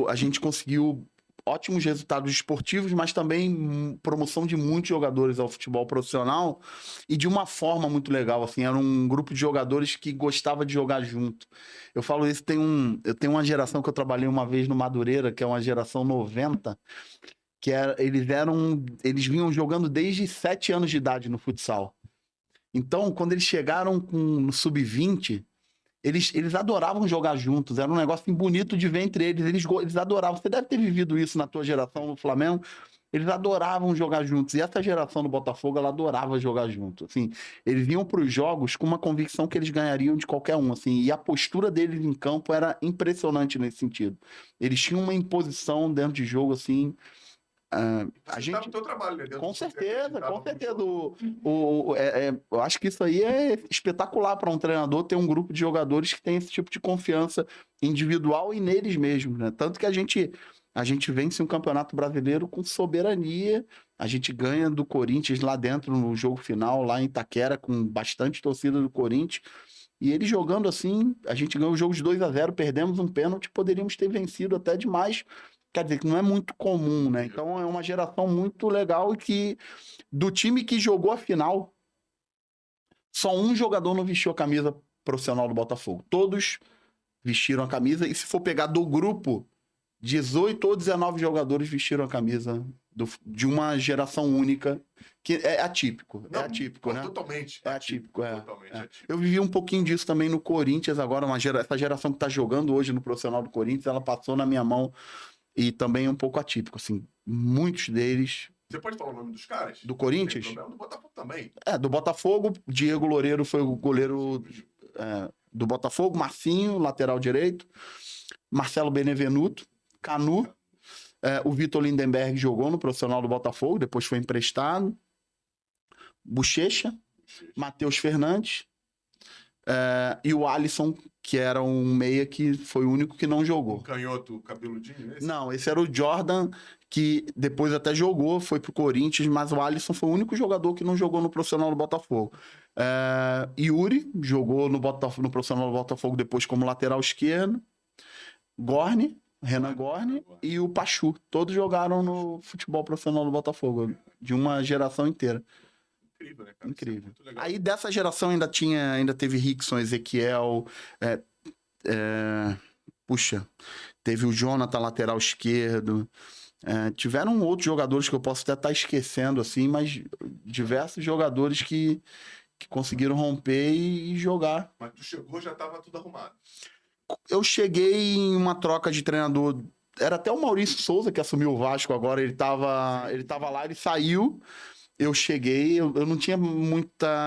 a gente conseguiu ótimos resultados esportivos, mas também promoção de muitos jogadores ao futebol profissional e de uma forma muito legal, assim, era um grupo de jogadores que gostava de jogar junto. Eu falo isso, eu tenho uma geração que eu trabalhei uma vez no Madureira, que é uma geração 90, que eles vinham jogando desde 7 anos de idade no futsal. Então, quando eles chegaram no Sub-20, eles adoravam jogar juntos, era um negócio bonito de ver entre eles, eles adoravam. Você deve ter vivido isso na tua geração no Flamengo, eles adoravam jogar juntos, e essa geração do Botafogo, ela adorava jogar junto, assim, eles iam para os jogos com uma convicção que eles ganhariam de qualquer um, assim, e a postura deles em campo era impressionante nesse sentido, eles tinham uma imposição dentro de jogo, assim, a gente... o teu trabalho, né? Com certeza. Eu acho que isso aí é espetacular para um treinador ter um grupo de jogadores que tem esse tipo de confiança individual e neles mesmos, né? Tanto que a gente vence um campeonato brasileiro com soberania, a gente ganha do Corinthians lá dentro no jogo final, lá em Itaquera, com bastante torcida do Corinthians, e eles jogando assim, a gente ganhou o jogo de 2-0, perdemos um pênalti, poderíamos ter vencido até demais. Quer dizer, que não é muito comum, né? Então é uma geração muito legal e que do time que jogou a final, só um jogador não vestiu a camisa profissional do Botafogo. Todos vestiram a camisa e se for pegar do grupo, 18 ou 19 jogadores vestiram a camisa de uma geração única, que é atípico. Não, é atípico, né? Totalmente. É atípico, Totalmente atípico. Eu vivi um pouquinho disso também no Corinthians, agora essa geração que tá jogando hoje no profissional do Corinthians, ela passou na minha mão. E também é um pouco atípico, assim. Muitos deles... Você pode falar o nome dos caras? Do Corinthians? Tem problema do Botafogo também. Do Botafogo, Diego Loureiro foi o goleiro do Botafogo, Marcinho, lateral direito, Marcelo Benevenuto, Canu, o Vitor Lindenberg jogou no profissional do Botafogo, depois foi emprestado, Bochecha, Matheus Fernandes, e o Alisson, que era um meia que foi o único que não jogou. Um canhoto cabeludinho? Não, esse era o Jordan, que depois até jogou, foi pro Corinthians, mas o Alisson foi o único jogador que não jogou no profissional do Botafogo. Yuri jogou no profissional do Botafogo depois como lateral esquerdo. Renan Gorni e o Pachu. Todos jogaram no futebol profissional do Botafogo, de uma geração inteira. Incrível, né, cara? Incrível. Aí dessa geração ainda teve Rickson, Ezequiel, teve o Jonathan, lateral esquerdo. Tiveram outros jogadores que eu posso até estar esquecendo, assim, mas diversos jogadores que conseguiram romper e jogar. Mas tu chegou, já estava tudo arrumado. Eu cheguei em uma troca de treinador. Era até o Maurício Souza que assumiu o Vasco agora. Ele tava lá, ele saiu. Eu cheguei, eu não tinha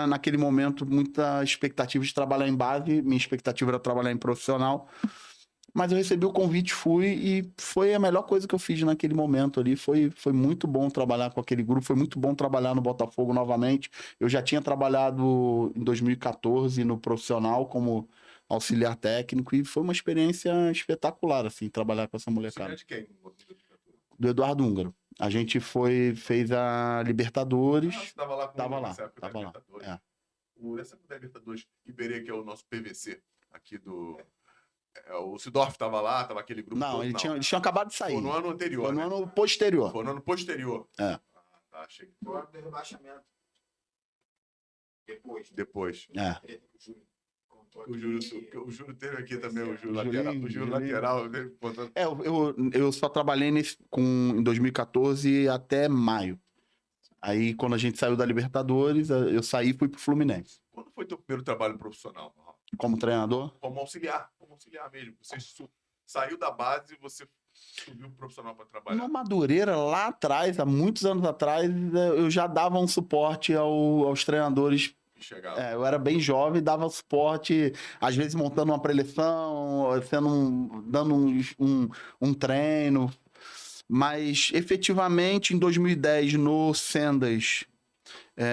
naquele momento, muita expectativa de trabalhar em base. Minha expectativa era trabalhar em profissional. Mas eu recebi o convite, fui, e foi a melhor coisa que eu fiz naquele momento ali. Foi muito bom trabalhar com aquele grupo, foi muito bom trabalhar no Botafogo novamente. Eu já tinha trabalhado em 2014 no profissional como auxiliar técnico e foi uma experiência espetacular, assim, trabalhar com essa molecada. De quem? Do Eduardo Húngaro. A gente fez a Libertadores. Você estava lá com tava ele lá, nessa época tava da lá. Libertadores. Essa época da Libertadores, Iberê, que é o nosso PVC aqui do... o Sidorf estava lá, estava aquele grupo. Não, eles tinham acabado de sair. Foi no ano anterior. Foi no né? ano posterior. Foi no ano posterior. Tá, achei que... Foi o ano do rebaixamento. Depois. O Júlio teve aqui também, o Júlio lateral. Eu só trabalhei em 2014 até maio. Aí, quando a gente saiu da Libertadores, eu saí e fui pro Fluminense. Quando foi teu primeiro trabalho profissional? Como treinador? Como auxiliar mesmo. Você saiu da base e você subiu pro profissional para trabalhar. No Madureira, lá atrás, há muitos anos atrás, eu já dava um suporte aos treinadores. Eu era bem jovem, dava suporte, às vezes montando uma preleção, dando um treino. Mas, efetivamente, em 2010, no Sendas,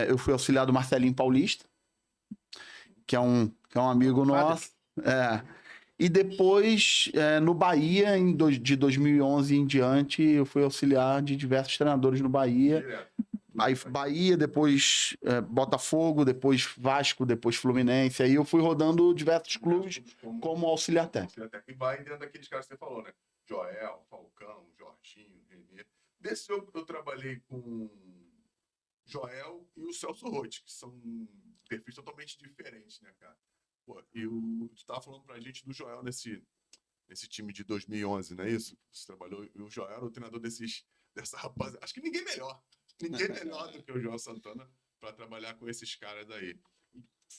eu fui auxiliar do Marcelinho Paulista, que é um amigo nosso. E depois, no Bahia, de 2011 em diante, eu fui auxiliar de diversos treinadores no Bahia. Direto. Aí Bahia, depois Botafogo, depois Vasco, depois Fluminense. Aí eu fui rodando diversos clubes como auxiliar técnico. E vai dentro daqueles caras que você falou, né? Joel, Falcão, Jorginho, Renê. Desse eu trabalhei com Joel e o Celso Rotti, que são perfis totalmente diferentes, né, cara? Pô, e tu tava falando pra gente do Joel nesse time de 2011, não é isso? Você trabalhou, e o Joel era o treinador dessa rapaziada. Acho que ninguém melhor do que o Joel Santana para trabalhar com esses caras aí.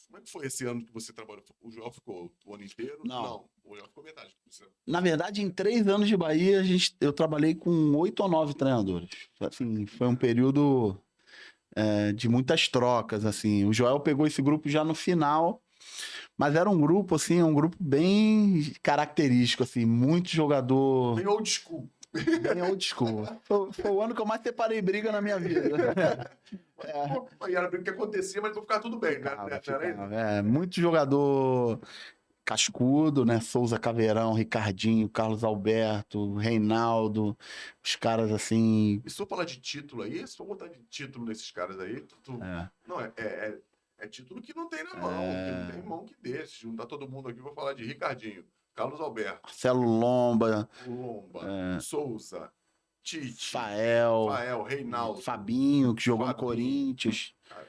Como é que foi esse ano que você trabalhou? O Joel ficou o ano inteiro? Não, o Joel ficou metade. Na verdade, em 3 anos de Bahia, eu trabalhei com 8 ou 9 treinadores. Assim, foi um período de muitas trocas. Assim. O Joel pegou esse grupo já no final, mas era um grupo bem característico, assim, muito jogador... Bem old school. Bem old school. Foi o ano que eu mais separei briga na minha vida. Pô, e era briga que acontecia, mas não ficava tudo bem, né? Muito jogador cascudo, né? Souza Caveirão, Ricardinho, Carlos Alberto, Reinaldo, os caras assim. E se eu falar de título aí, se eu botar de título nesses caras aí, não, é título que não tem na mão, que não tem mão que dê. Se juntar todo mundo aqui, eu vou falar de Ricardinho, Carlos Alberto, Marcelo Lomba, Souza, Tite, Fael, Reinaldo, Fabinho, que jogou no Corinthians. Cara,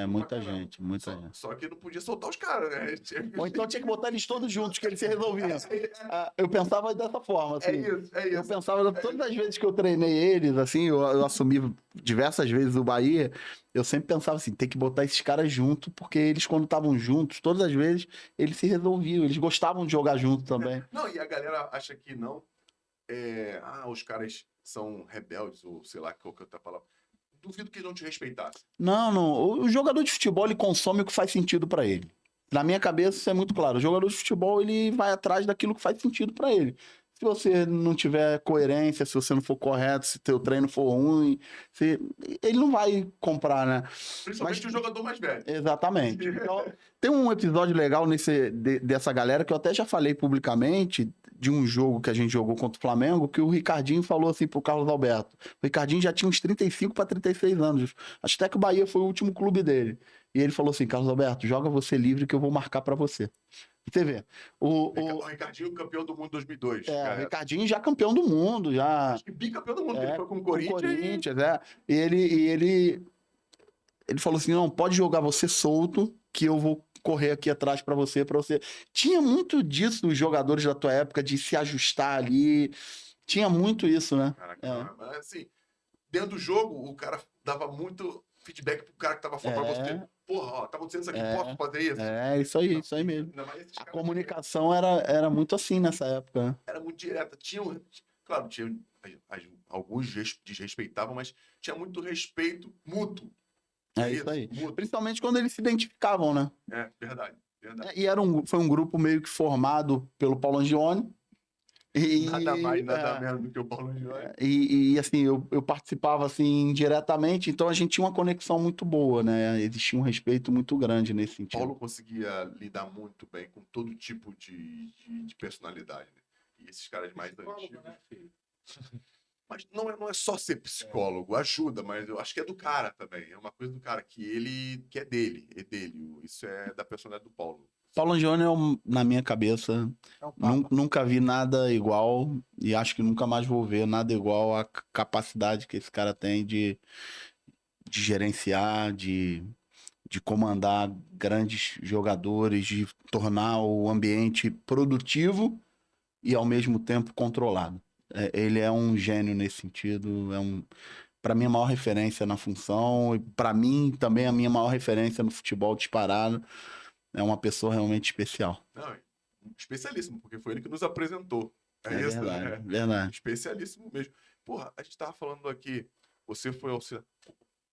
Muita gente, muita gente. Só que não podia soltar os caras, né? Ou então tinha que botar eles todos juntos, que eles se resolviam. Eu pensava dessa forma, assim. É isso. Eu pensava, todas as vezes que eu treinei eles, assim, eu assumi diversas vezes o Bahia, eu sempre pensava assim, tem que botar esses caras junto, porque eles, quando estavam juntos, todas as vezes, eles se resolviam, eles gostavam de jogar junto também. Não, e a galera acha que não. Os caras são rebeldes, ou sei lá qual que é outra palavra. Duvido que ele não te respeitasse. Não. O jogador de futebol, ele consome o que faz sentido pra ele. Na minha cabeça, isso é muito claro. O jogador de futebol, ele vai atrás daquilo que faz sentido pra ele. Se você não tiver coerência, se você não for correto, se teu treino for ruim, ele não vai comprar, né? Principalmente o jogador mais velho. Exatamente. Então, tem um episódio legal dessa galera que eu até já falei publicamente, de um jogo que a gente jogou contra o Flamengo, que o Ricardinho falou assim pro Carlos Alberto. O Ricardinho já tinha uns 35 para 36 anos. Acho até que o Bahia foi o último clube dele. E ele falou assim, Carlos Alberto, joga você livre que eu vou marcar para você. Você vê. O Ricardinho, campeão do mundo 2002. O Ricardinho já campeão do mundo, já. Acho que bicampeão do mundo, ele foi com o Corinthians. E ele falou assim, não, pode jogar você solto, que eu vou correr aqui atrás pra você. Tinha muito disso nos jogadores da tua época, de se ajustar ali. Tinha muito isso, né? Caraca, mas assim, dentro do jogo, o cara dava muito feedback pro cara que tava fora pra você. Porra, ó, tá acontecendo isso aqui, posso fazer isso? Isso aí mesmo. A comunicação era muito assim nessa época, né? Era muito direta. Claro, tinha alguns desrespeitavam, mas tinha muito respeito mútuo. Isso aí. Mútuo. Principalmente quando eles se identificavam, né? Verdade. E foi um grupo meio que formado pelo Paulo Angione. Nada mais, nada menos do que o Paulo Angione. E assim, eu participava assim diretamente, então a gente tinha uma conexão muito boa, né? Existia um respeito muito grande nesse sentido. Paulo conseguia lidar muito bem com todo tipo de personalidade, né? E esses caras mais antigos. Né, filho? Mas não é só ser psicólogo, ajuda, mas eu acho que é do cara também. É uma coisa do cara que é dele. Isso é da personalidade do Paulo. Paulo Angione, na minha cabeça, nunca vi nada igual e acho que nunca mais vou ver nada igual à capacidade que esse cara tem de gerenciar, de comandar grandes jogadores, de tornar o ambiente produtivo e ao mesmo tempo controlado. Ele é um gênio nesse sentido, para mim a maior referência na função e para mim também a minha maior referência no futebol disparado. É uma pessoa realmente especial. Não, especialíssimo, porque foi ele que nos apresentou. Isso, verdade, né? Verdade. Especialíssimo mesmo. Porra, a gente tava falando aqui, você foi auxiliar.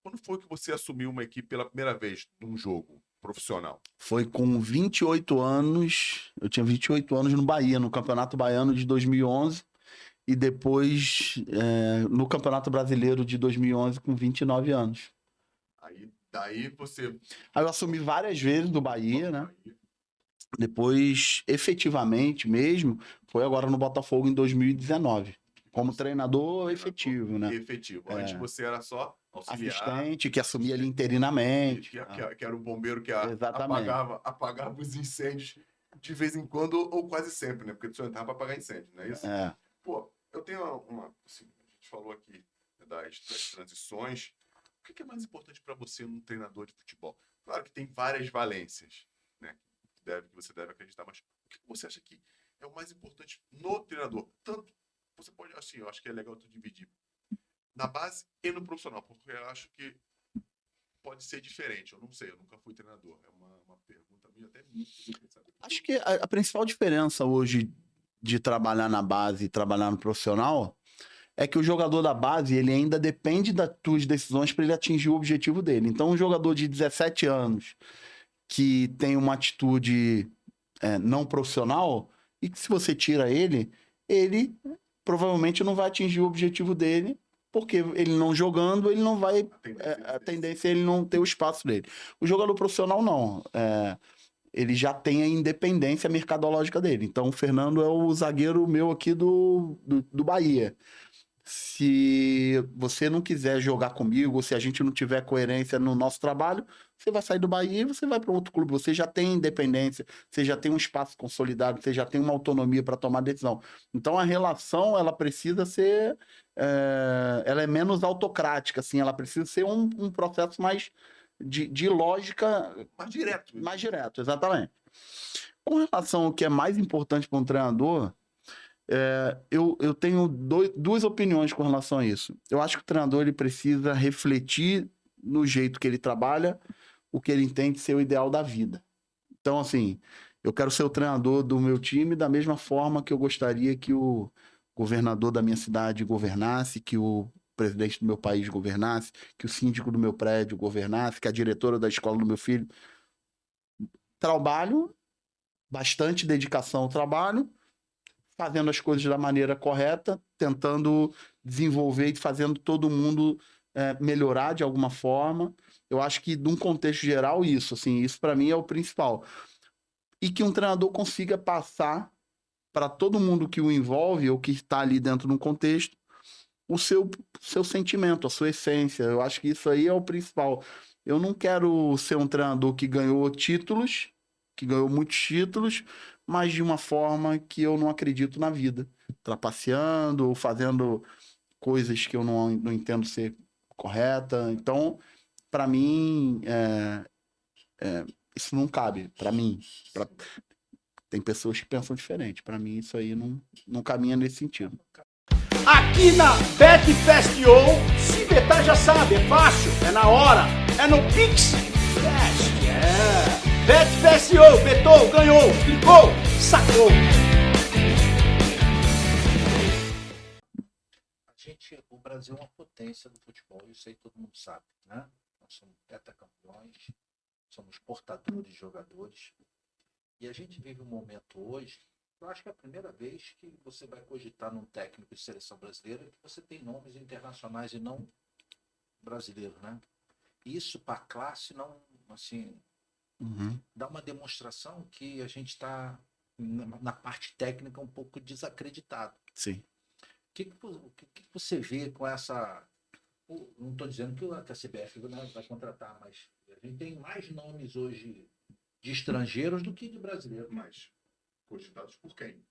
Quando foi que você assumiu uma equipe pela primeira vez num jogo profissional? Foi com 28 anos, eu tinha 28 anos no Bahia, no Campeonato Baiano de 2011, e depois no Campeonato Brasileiro de 2011 com 29 anos. Daí você... Aí eu assumi várias vezes do Bahia, né? Depois, efetivamente mesmo, foi agora no Botafogo em 2019. Como treinador efetivo, né? Efetivo. Antes você era só auxiliar. Assistente, que assumia ali interinamente. Que era o bombeiro que apagava os incêndios de vez em quando ou quase sempre, né? Porque tu só entrava para apagar incêndio, não é isso? Pô, eu tenho assim, a gente falou aqui das transições. O que é mais importante para você num treinador de futebol? Claro que tem várias valências, né? Que você deve acreditar, mas o que você acha que é o mais importante no treinador? Tanto, você pode, assim, eu acho que é legal tu dividir na base e no profissional, porque eu acho que pode ser diferente. Eu não sei, eu nunca fui treinador. É uma pergunta minha até muito. Acho que a principal diferença hoje de trabalhar na base e trabalhar no profissional é que o jogador da base, ele ainda depende das tuas decisões para ele atingir o objetivo dele. Então, um jogador de 17 anos que tem uma atitude não profissional, e que se você tira ele provavelmente não vai atingir o objetivo dele, porque ele não jogando, ele não vai... A tendência é ele não ter o espaço dele. O jogador profissional, não. Ele já tem a independência mercadológica dele. Então, o Fernando é o zagueiro meu aqui do Bahia. Se você não quiser jogar comigo, ou se a gente não tiver coerência no nosso trabalho, você vai sair do Bahia e você vai para outro clube. Você já tem independência, você já tem um espaço consolidado, você já tem uma autonomia para tomar decisão. Então, a relação, ela precisa ser... ela é menos autocrática, assim, ela precisa ser um processo mais de lógica... Mais direto, exatamente. Com relação ao que é mais importante para um treinador... eu tenho duas opiniões com relação a isso. Eu acho que o treinador ele precisa refletir no jeito que ele trabalha o que ele entende ser o ideal da vida. Então, assim, eu quero ser o treinador do meu time da mesma forma que eu gostaria que o governador da minha cidade governasse, que o presidente do meu país governasse, que o síndico do meu prédio governasse, que a diretora da escola do meu filho. Trabalho, bastante dedicação ao trabalho, fazendo as coisas da maneira correta, tentando desenvolver e fazendo todo mundo melhorar de alguma forma. Eu acho que, num contexto geral, isso para mim é o principal. E que um treinador consiga passar para todo mundo que o envolve ou que está ali dentro de um contexto o seu sentimento, a sua essência. Eu acho que isso aí é o principal. Eu não quero ser um treinador que ganhou títulos, que ganhou muitos títulos, mas de uma forma que eu não acredito na vida. Trapaceando ou fazendo coisas que eu não entendo ser correta. Então, para mim, isso não cabe. Para mim. Tem pessoas que pensam diferente. Para mim, isso aí não caminha nesse sentido. Aqui na Betfest.io, se betar já sabe, é fácil, é na hora, é no Pix Fest, Betfest.io, betou, ganhou, clicou, sacou. O Brasil é uma potência do futebol, isso aí todo mundo sabe, né? Nós somos tetracampeões, somos portadores de jogadores, e a gente vive um momento hoje. Eu acho que é a primeira vez que você vai cogitar num técnico de seleção brasileira que você tem nomes internacionais e não brasileiros, né? Isso para a classe não, assim, dá uma demonstração que a gente está na parte técnica um pouco desacreditado. Sim. O que você vê com essa... Não estou dizendo que a CBF vai contratar, mas a gente tem mais nomes hoje de estrangeiros do que de brasileiros. Mas cogitados por quem?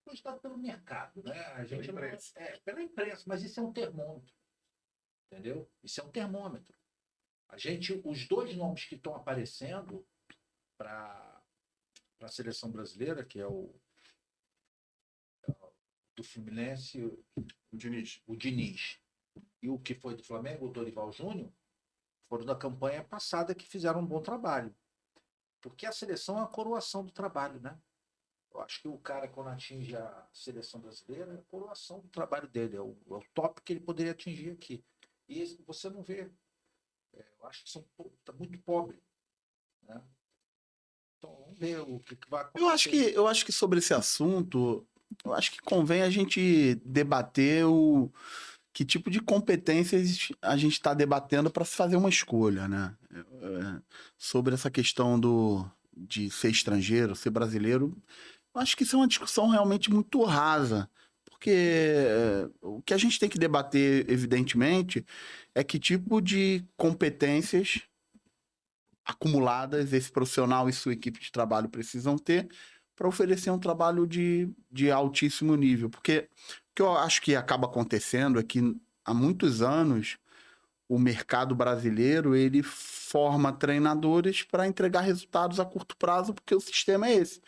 Cogitado pelo mercado, né? A gente Pela imprensa. Pela imprensa, mas isso é um termômetro. Entendeu? Isso é um termômetro. Os dois nomes que estão aparecendo para a seleção brasileira, que é o do Fluminense, o Diniz, e o que foi do Flamengo, o Dorival Júnior, foram da campanha passada que fizeram um bom trabalho. Porque a seleção é a coroação do trabalho, né? Eu acho que o cara, quando atinge a seleção brasileira, é a coroação do trabalho dele, é o top que ele poderia atingir aqui. E você não vê. Eu acho que está muito pobre, né? Então, vamos ver o que vai acontecer. Eu acho que sobre esse assunto, eu acho que convém a gente debater que tipo de competências a gente está debatendo para se fazer uma escolha, né? Sobre essa questão de ser estrangeiro, ser brasileiro, eu acho que isso é uma discussão realmente muito rasa, porque o que a gente tem que debater, evidentemente, é que tipo de competências acumuladas esse profissional e sua equipe de trabalho precisam ter para oferecer um trabalho de altíssimo nível. Porque o que eu acho que acaba acontecendo é que há muitos anos o mercado brasileiro ele forma treinadores para entregar resultados a curto prazo, porque o sistema é esse.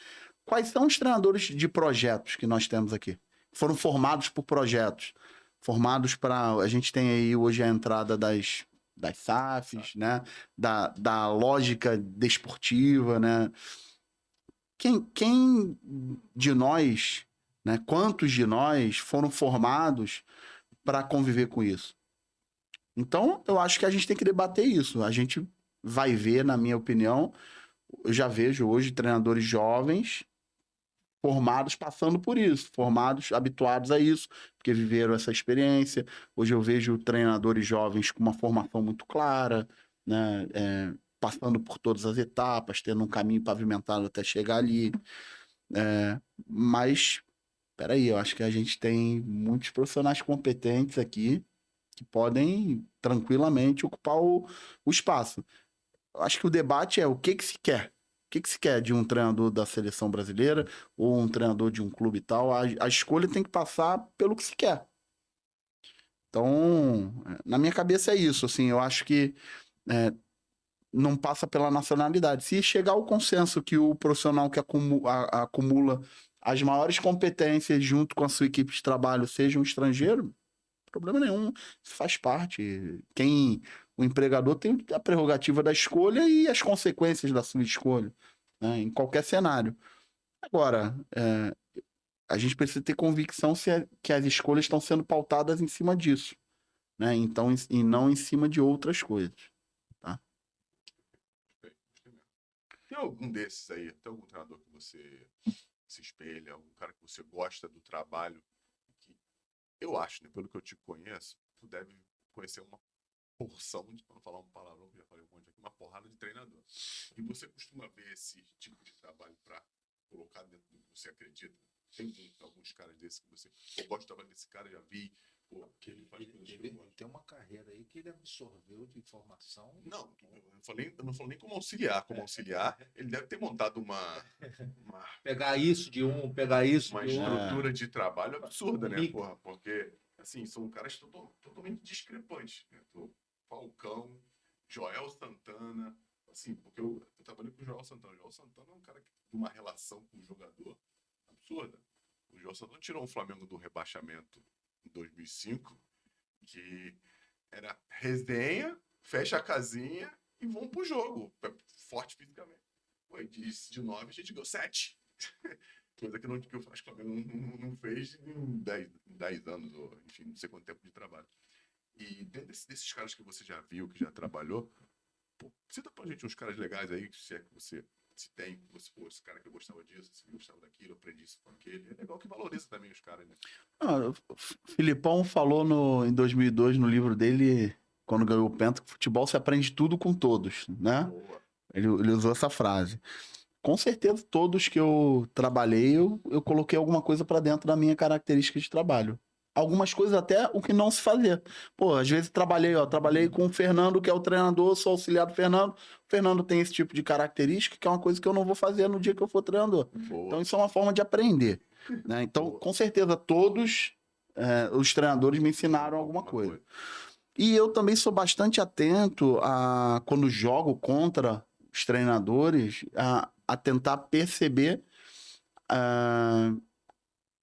Quais são os treinadores de projetos que nós temos aqui? Foram formados por projetos. Formados para... A gente tem aí hoje a entrada das SAFs, né? Da lógica desportiva, né? Quem de nós, né? Quantos de nós foram formados para conviver com isso? Então, eu acho que a gente tem que debater isso. A gente vai ver, na minha opinião, eu já vejo hoje treinadores jovens formados passando por isso, formados habituados a isso, porque viveram essa experiência. Hoje eu vejo treinadores jovens com uma formação muito clara, né? Passando por todas as etapas, tendo um caminho pavimentado até chegar ali. Mas, peraí, eu acho que a gente tem muitos profissionais competentes aqui que podem tranquilamente ocupar o espaço. Eu acho que o debate é o que se quer. O que se quer de um treinador da seleção brasileira ou um treinador de um clube e tal? A escolha tem que passar pelo que se quer. Então, na minha cabeça é isso. Assim, eu acho que não passa pela nacionalidade. Se chegar ao consenso que o profissional que acumula as maiores competências junto com a sua equipe de trabalho seja um estrangeiro, problema nenhum, faz parte. O empregador tem a prerrogativa da escolha e as consequências da sua escolha, né, em qualquer cenário. Agora, a gente precisa ter convicção que as escolhas estão sendo pautadas em cima disso, né? Então, e não em cima de outras coisas. Tá? Tem algum desses aí? Tem algum treinador que você se espelha? Algum cara que você gosta do trabalho? Que eu acho, né, pelo que eu te conheço, tu deve conhecer uma porção, para não falar um palavrão que eu já falei um monte aqui, uma porrada de treinador. E você costuma ver esse tipo de trabalho para colocar dentro do que você acredita? Tem alguns caras desses que você... Eu gosto de trabalhar desse cara, já vi. Pô, que ele faz coisas que eu gosto. Tem uma carreira aí que ele absorveu de informação. Não, eu não falo nem como auxiliar. Como auxiliar, ele deve ter montado uma Pegar isso de um, pegar isso uma de outro. estrutura de trabalho absurda, né, porra? Porque, assim, são caras totalmente discrepantes. Né? Falcão, Joel Santana, assim, porque eu trabalhei com o Joel Santana. O Joel Santana é um cara que tem uma relação com o jogador absurda. O Joel Santana tirou o Flamengo do rebaixamento em 2005, que era resenha, fecha a casinha e vão pro jogo, forte fisicamente. Foi de 9 a gente ganhou 7. Coisa que eu acho que o Flamengo não fez em 10 anos, ou enfim, não sei quanto tempo de trabalho. E dentro desses caras que você já viu, que já trabalhou, pô, cita pra gente uns caras legais aí, se é que você se tem, você, pô, esse cara que eu gostava disso, esse que eu gostava daquilo, eu aprendi isso com aquele. É legal que valoriza também os caras, né? O Filipão falou em 2002, no livro dele, quando ganhou o Penta, que futebol se aprende tudo com todos, né? Boa. Ele usou essa frase. Com certeza, todos que eu trabalhei, eu coloquei alguma coisa para dentro da minha característica de trabalho. Algumas coisas até o que não se fazia. Pô, às vezes trabalhei com o Fernando, que é o treinador, sou auxiliar do Fernando. O Fernando tem esse tipo de característica, que é uma coisa que eu não vou fazer no dia que eu for treinador. Boa. Então isso é uma forma de aprender, né? Então, com certeza, todos os treinadores me ensinaram alguma coisa. E eu também sou bastante atento a, quando jogo contra os treinadores, a tentar perceber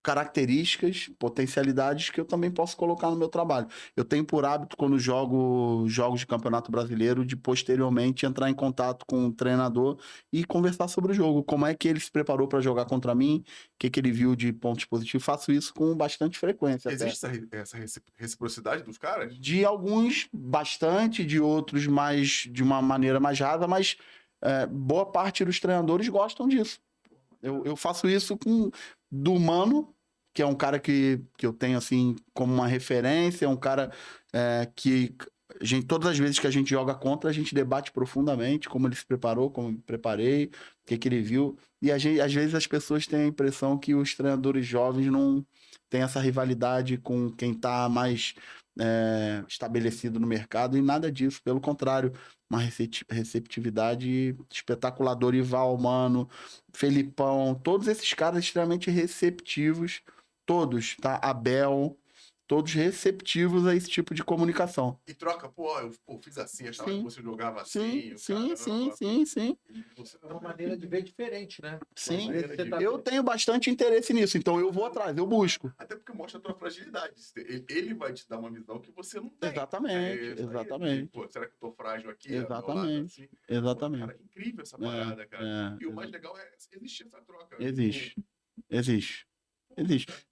características, potencialidades que eu também posso colocar no meu trabalho. Eu tenho por hábito, quando jogo jogos de Campeonato Brasileiro, de posteriormente entrar em contato com o treinador e conversar sobre o jogo. Como é que ele se preparou para jogar contra mim, o que ele viu de pontos positivos. Faço isso com bastante frequência. Existe essa reciprocidade dos caras? De alguns, bastante, de outros, mais de uma maneira mais rasa, mas boa parte dos treinadores gostam disso. Eu faço isso do Mano, que é um cara que eu tenho assim como uma referência, é um cara que todas as vezes que a gente joga contra, a gente debate profundamente como ele se preparou, como eu me preparei, o que ele viu. E às vezes as pessoas têm a impressão que os treinadores jovens não têm essa rivalidade com quem está mais estabelecido no mercado, e nada disso, pelo contrário, uma receptividade espetacular. Dorival, Mano, Felipão, todos esses caras extremamente receptivos, todos, tá? Abel, todos receptivos a esse tipo de comunicação. E troca, eu fiz assim, achava que você jogava assim. Sim. É uma maneira de ver diferente, né? Sim, eu tenho bastante interesse nisso, então eu vou atrás, eu busco. Até porque mostra a tua fragilidade. Ele vai te dar uma visão que você não tem. Exatamente. Pô, será que eu tô frágil aqui? Exatamente. Assim? Exatamente. Pô, cara, é incrível essa parada, cara. E o mais legal é existir essa troca. Existe.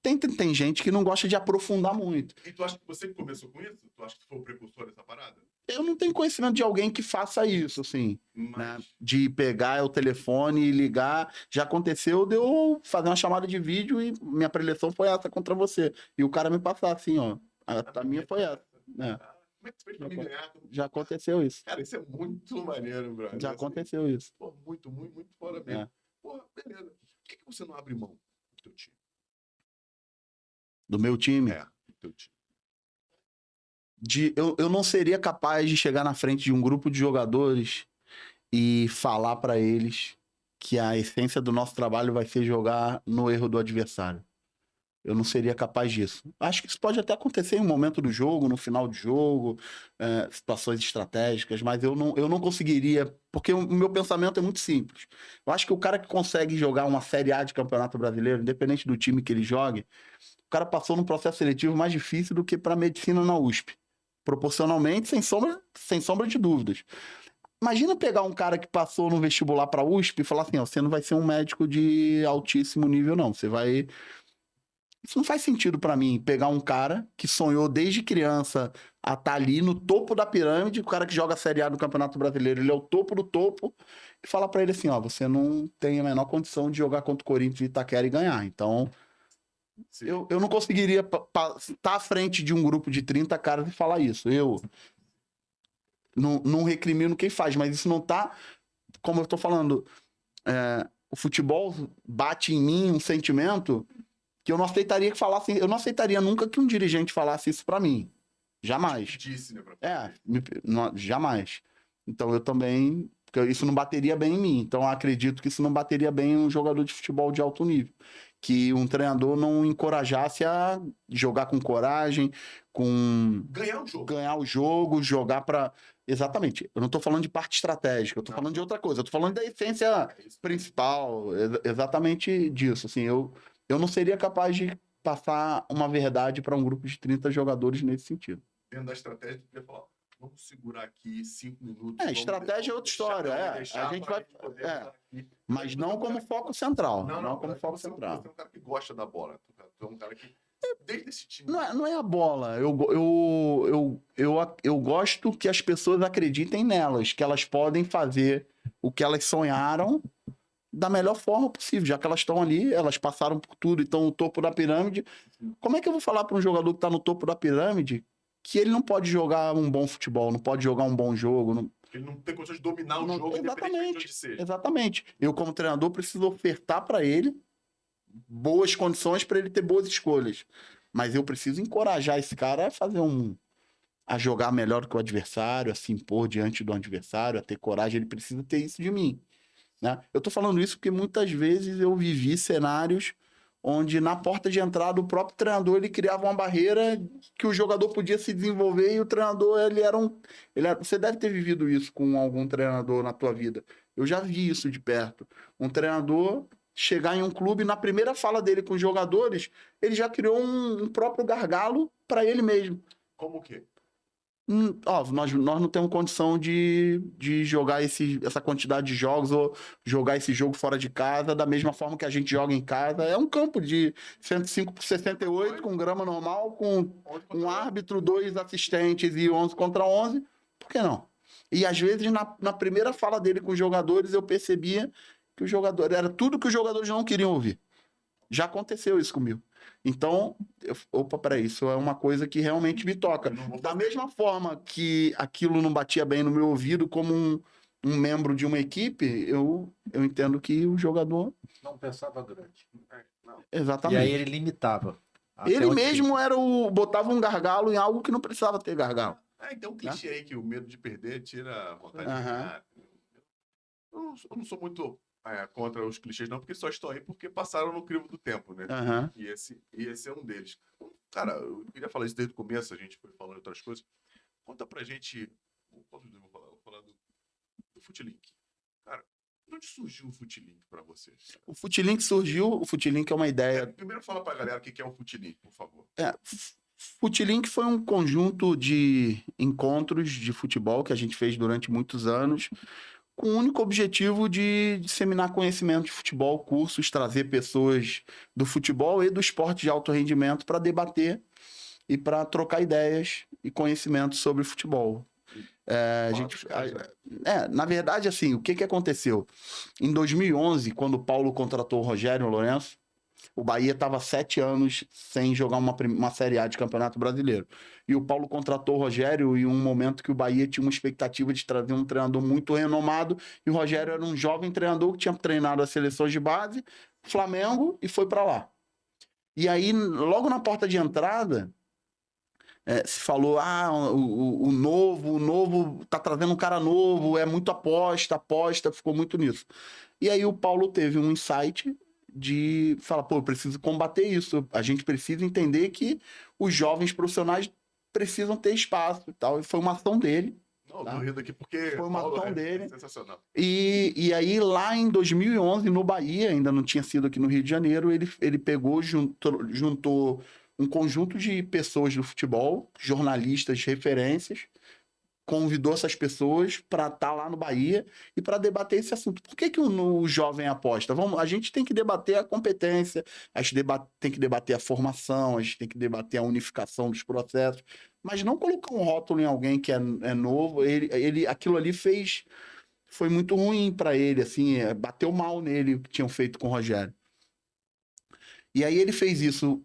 Tem gente que não gosta de aprofundar muito. E tu acha que você que começou com isso? Tu acha que tu foi o precursor dessa parada? Eu não tenho conhecimento de alguém que faça isso, assim, né? Mas De pegar o telefone e ligar. Já aconteceu de eu fazer uma chamada de vídeo e minha preleção foi essa contra você. E o cara me passar assim, ó. A minha foi essa. Né? como é que você fez pra me ganhar? Já aconteceu isso. Cara, isso é muito maneiro, brother. Já Assim, aconteceu isso. pô, muito fora mesmo. É. Porra, beleza. Por que você não abre mão do teu time? Do meu time. Do teu time. Eu não seria capaz de chegar na frente de um grupo de jogadores e falar pra eles que a essência do nosso trabalho vai ser jogar no erro do adversário. Eu não seria capaz disso. Acho que isso pode até acontecer em um momento do jogo, no final do jogo, situações estratégicas, mas eu não conseguiria, porque o meu pensamento é muito simples. Eu acho que o cara que consegue jogar uma Série A de Campeonato Brasileiro, independente do time que ele jogue, o cara passou num processo seletivo mais difícil do que para medicina na USP. Proporcionalmente, sem sombra de dúvidas. Imagina pegar um cara que passou no vestibular para USP e falar assim, ó, você não vai ser um médico de altíssimo nível, não. Você vai... Isso não faz sentido para mim, pegar um cara que sonhou desde criança a estar ali no topo da pirâmide, o cara que joga a Série A do Campeonato Brasileiro, ele é o topo do topo, e falar para ele assim, ó, você não tem a menor condição de jogar contra o Corinthians e Itaquera e ganhar. Então, eu não conseguiria estar à frente de um grupo de 30 caras e falar isso. Eu não recrimino quem faz, mas isso não tá, como eu tô falando, o futebol bate em mim um sentimento que eu não aceitaria que falasse, eu não aceitaria nunca que um dirigente falasse isso pra mim. Jamais. Disse, né, Jamais. Então eu também, porque isso não bateria bem em mim. Então eu acredito que isso não bateria bem em um jogador de futebol de alto nível. Que um treinador não encorajasse a jogar com coragem, com ganhar o jogo, jogar pra... Exatamente. Eu não tô falando de parte estratégica, eu tô falando de outra coisa. Eu tô falando da essência principal, exatamente disso. Assim, eu não seria capaz de passar uma verdade para um grupo de 30 jogadores nesse sentido. Dentro da estratégia, tu podia falar, vamos segurar aqui 5 minutos. Estratégia é outra história. A gente vai... Mas não como foco central. Não como foco central. Você é um cara que gosta da bola. Tu é um cara que... Desde esse time. Não é a bola. Eu gosto que as pessoas acreditem nelas, que elas podem fazer o que elas sonharam da melhor forma possível, já que elas estão ali, elas passaram por tudo e estão no topo da pirâmide. Como é que eu vou falar para um jogador que está no topo da pirâmide que ele não pode jogar um bom futebol, não pode jogar um bom jogo? Ele não tem condições de dominar o jogo, independente de onde seja. Exatamente. Eu, como treinador, preciso ofertar para ele boas condições para ele ter boas escolhas. Mas eu preciso encorajar esse cara a fazer a jogar melhor que o adversário, a se impor diante do adversário, a ter coragem. Ele precisa ter isso de mim. Né? Eu tô falando isso porque muitas vezes eu vivi cenários onde na porta de entrada o próprio treinador ele criava uma barreira que o jogador podia se desenvolver e o treinador você deve ter vivido isso com algum treinador na tua vida. Eu já vi isso de perto. Um treinador chegar em um clube, na primeira fala dele com os jogadores, ele já criou um próprio gargalo para ele mesmo. Como o quê? Nós não temos condição de jogar essa quantidade de jogos ou jogar esse jogo fora de casa da mesma forma que a gente joga em casa. É um campo de 105 por 68 com grama normal, com um árbitro, 2 assistentes e 11 contra 11. Por que não? E às vezes na primeira fala dele com os jogadores eu percebia que o jogador era tudo que os jogadores não queriam ouvir. Já aconteceu isso comigo. Então, peraí, isso é uma coisa que realmente me toca. Da mesma forma que aquilo não batia bem no meu ouvido como um membro de uma equipe, eu entendo que o jogador... Não pensava grande. Exatamente. E aí ele limitava. Ele mesmo botava um gargalo em algo que não precisava ter gargalo. Então um clichê aí que o medo de perder tira a vontade de ganhar. Eu não sou muito... contra os clichês, não, porque só estão aí porque passaram no crivo do tempo, né? E esse é um deles. Cara, eu queria falar isso desde o começo, a gente foi falando de outras coisas. Conta pra gente. Vou falar do Footlink. Cara, de onde surgiu o Footlink pra você? O Footlink é uma ideia. Primeiro fala pra galera o que é o Footlink, por favor. Footlink foi um conjunto de encontros de futebol que a gente fez durante muitos anos, com o único objetivo de disseminar conhecimento de futebol, cursos, trazer pessoas do futebol e do esporte de alto rendimento para debater e para trocar ideias e conhecimentos sobre futebol. Na verdade, assim, o que aconteceu? Em 2011, quando o Paulo contratou o Rogério Lourenço, o Bahia estava 7 anos sem jogar uma Série A de Campeonato Brasileiro. E o Paulo contratou o Rogério em um momento que o Bahia tinha uma expectativa de trazer um treinador muito renomado, e o Rogério era um jovem treinador que tinha treinado as seleções de base, Flamengo, e foi para lá. E aí, logo na porta de entrada, se falou, o novo tá trazendo um cara novo, é muito aposta, ficou muito nisso. E aí o Paulo teve um insight de falar, eu preciso combater isso, a gente precisa entender que os jovens profissionais precisam ter espaço e tal, e foi uma ação dele. Não, tô rindo aqui porque foi uma ação dele. Sensacional. E aí, lá em 2011, no Bahia, ainda não tinha sido aqui no Rio de Janeiro, ele pegou, juntou um conjunto de pessoas do futebol, jornalistas, referências, convidou essas pessoas para estar lá no Bahia e para debater esse assunto. Por que o jovem aposta? A gente tem que debater a competência, a gente tem que debater a formação, a gente tem que debater a unificação dos processos, mas não colocar um rótulo em alguém que é novo. Aquilo ali foi muito ruim para ele, assim, bateu mal nele o que tinham feito com o Rogério. E aí ele fez isso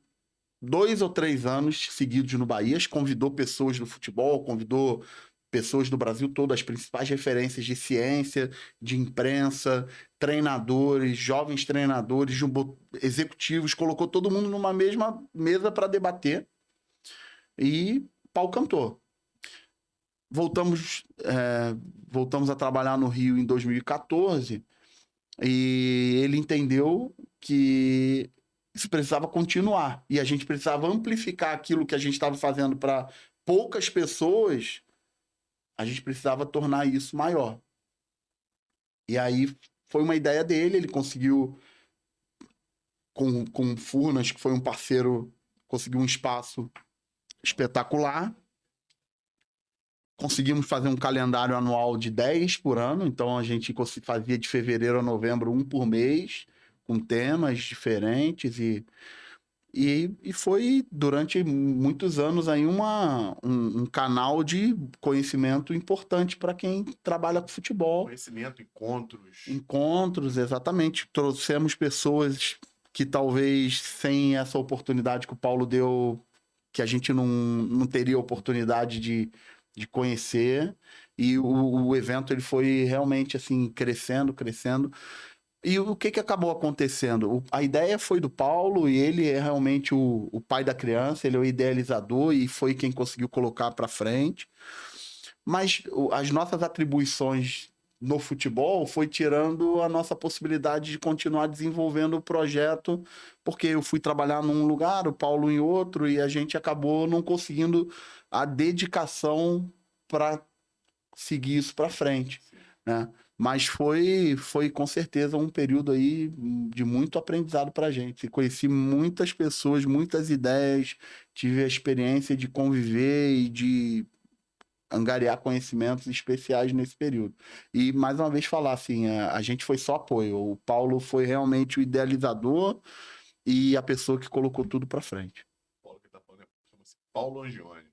2 ou 3 anos seguidos no Bahia, convidou pessoas do futebol, convidou pessoas do Brasil todo, as principais referências de ciência, de imprensa, treinadores, jovens treinadores, executivos, colocou todo mundo numa mesma mesa para debater, e pau cantou. Voltamos a trabalhar no Rio em 2014, e ele entendeu que isso precisava continuar, e a gente precisava amplificar aquilo que a gente estava fazendo para poucas pessoas, a gente precisava tornar isso maior. E aí foi uma ideia dele, ele conseguiu, com o Furnas, que foi um parceiro, conseguiu um espaço espetacular. Conseguimos fazer um calendário anual de 10 por ano, então a gente fazia de fevereiro a novembro, um por mês, com temas diferentes, e foi durante muitos anos aí um canal de conhecimento importante para quem trabalha com futebol. Conhecimento, encontros. Encontros, exatamente. Trouxemos pessoas que talvez sem essa oportunidade que o Paulo deu, que a gente não teria oportunidade de conhecer. E o evento ele foi realmente assim crescendo. E o que acabou acontecendo? A ideia foi do Paulo, e ele é realmente o pai da criança, ele é o idealizador e foi quem conseguiu colocar para frente. Mas as nossas atribuições no futebol foi tirando a nossa possibilidade de continuar desenvolvendo o projeto, porque eu fui trabalhar num lugar, o Paulo em outro, e a gente acabou não conseguindo a dedicação para seguir isso para frente, né? Mas foi com certeza um período aí de muito aprendizado para a gente. Conheci muitas pessoas, muitas ideias, tive a experiência de conviver e de angariar conhecimentos especiais nesse período. E, mais uma vez, falar assim, a gente foi só apoio. O Paulo foi realmente o idealizador e a pessoa que colocou tudo para frente. Paulo que tá falando, chama-se Paulo Angione.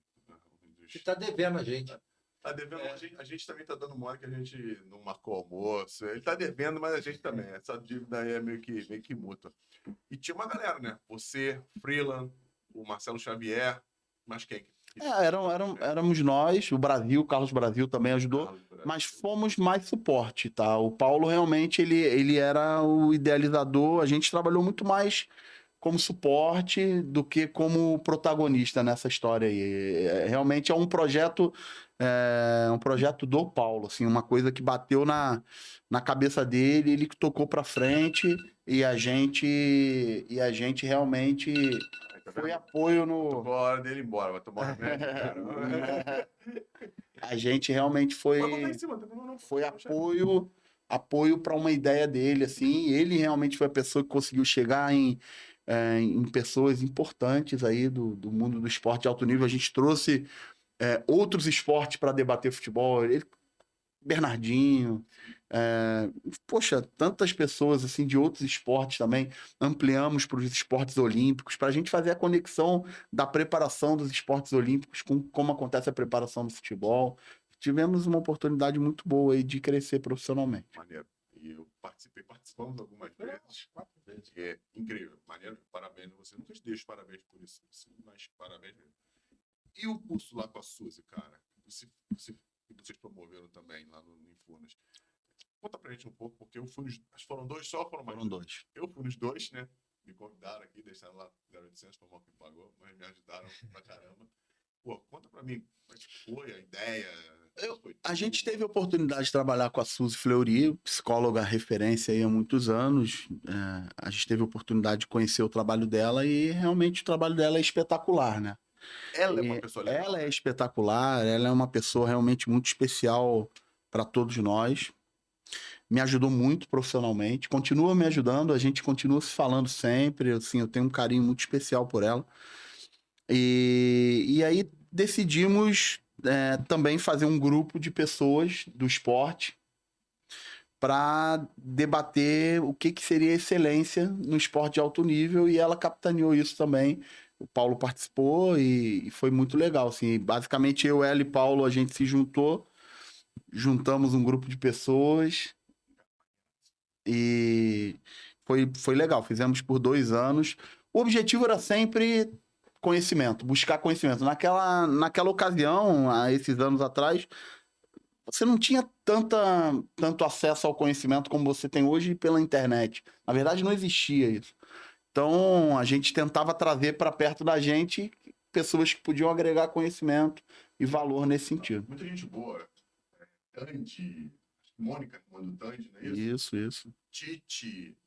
Que tá devendo a gente. Tá devendo, a gente também tá dando mole que a gente não marcou almoço. Ele tá devendo, mas a gente também. Essa dívida aí é meio que mútua. E tinha uma galera, né? Você, Freeland, o Marcelo Xavier, mas quem? Éramos nós, o Brasil, o Carlos Brasil também ajudou, mas fomos mais suporte, tá? O Paulo realmente, ele era o idealizador, a gente trabalhou muito mais como suporte do que como protagonista nessa história aí. Realmente é um projeto do Paulo, assim, uma coisa que bateu na cabeça dele, ele que tocou para frente, e a gente realmente foi apoio no... Tocou a hora dele ir embora, vai tomar remédio, cara. A gente realmente foi apoio para uma ideia dele, assim. Ele realmente foi a pessoa que conseguiu chegar em pessoas importantes aí do mundo do esporte de alto nível. A gente trouxe outros esportes para debater futebol. Bernardinho, tantas pessoas assim de outros esportes também. Ampliamos para os esportes olímpicos, para a gente fazer a conexão da preparação dos esportes olímpicos com como acontece a preparação do futebol. tivemos uma oportunidade muito boa aí de crescer profissionalmente. Maneiro. E eu participamos algumas vezes. 4 vezes. É incrível, maneiro, parabéns a você. Nunca te deixo parabéns por isso, mas parabéns mesmo. E o curso lá com a Suzy, cara? Vocês promoveram também lá no Furnas. Conta pra gente um pouco, porque eu fui nos. Acho que foram 2 só, foram mais. Foram 2. Eu fui nos 2, né? Me convidaram aqui, deixaram lá 0,800, foi o mal que pagou, mas me ajudaram pra caramba. Pô, conta pra mim, como é que foi a ideia? A gente teve a oportunidade de trabalhar com a Suzy Fleury, psicóloga referência aí há muitos anos. A gente teve a oportunidade de conhecer o trabalho dela e realmente o trabalho dela é espetacular, né? Ela é uma pessoa legal. Ela é espetacular, ela é uma pessoa realmente muito especial para todos nós. Me ajudou muito profissionalmente, continua me ajudando, a gente continua se falando sempre, assim, eu tenho um carinho muito especial por ela. E aí decidimos também fazer um grupo de pessoas do esporte para debater o que seria excelência no esporte de alto nível, e ela capitaneou isso também. O Paulo participou e foi muito legal. Assim, basicamente, eu, ela e Paulo, a gente se juntamos um grupo de pessoas e foi legal. Fizemos por 2 anos. O objetivo era sempre conhecimento, buscar conhecimento. Naquela ocasião, há esses anos atrás, você não tinha tanto acesso ao conhecimento como você tem hoje pela internet. Na verdade, não existia isso. Então, a gente tentava trazer para perto da gente pessoas que podiam agregar conhecimento e valor nesse sentido. Muita gente boa. Tandy, Mônica, manda o Tandy, não é isso? Isso. Tite.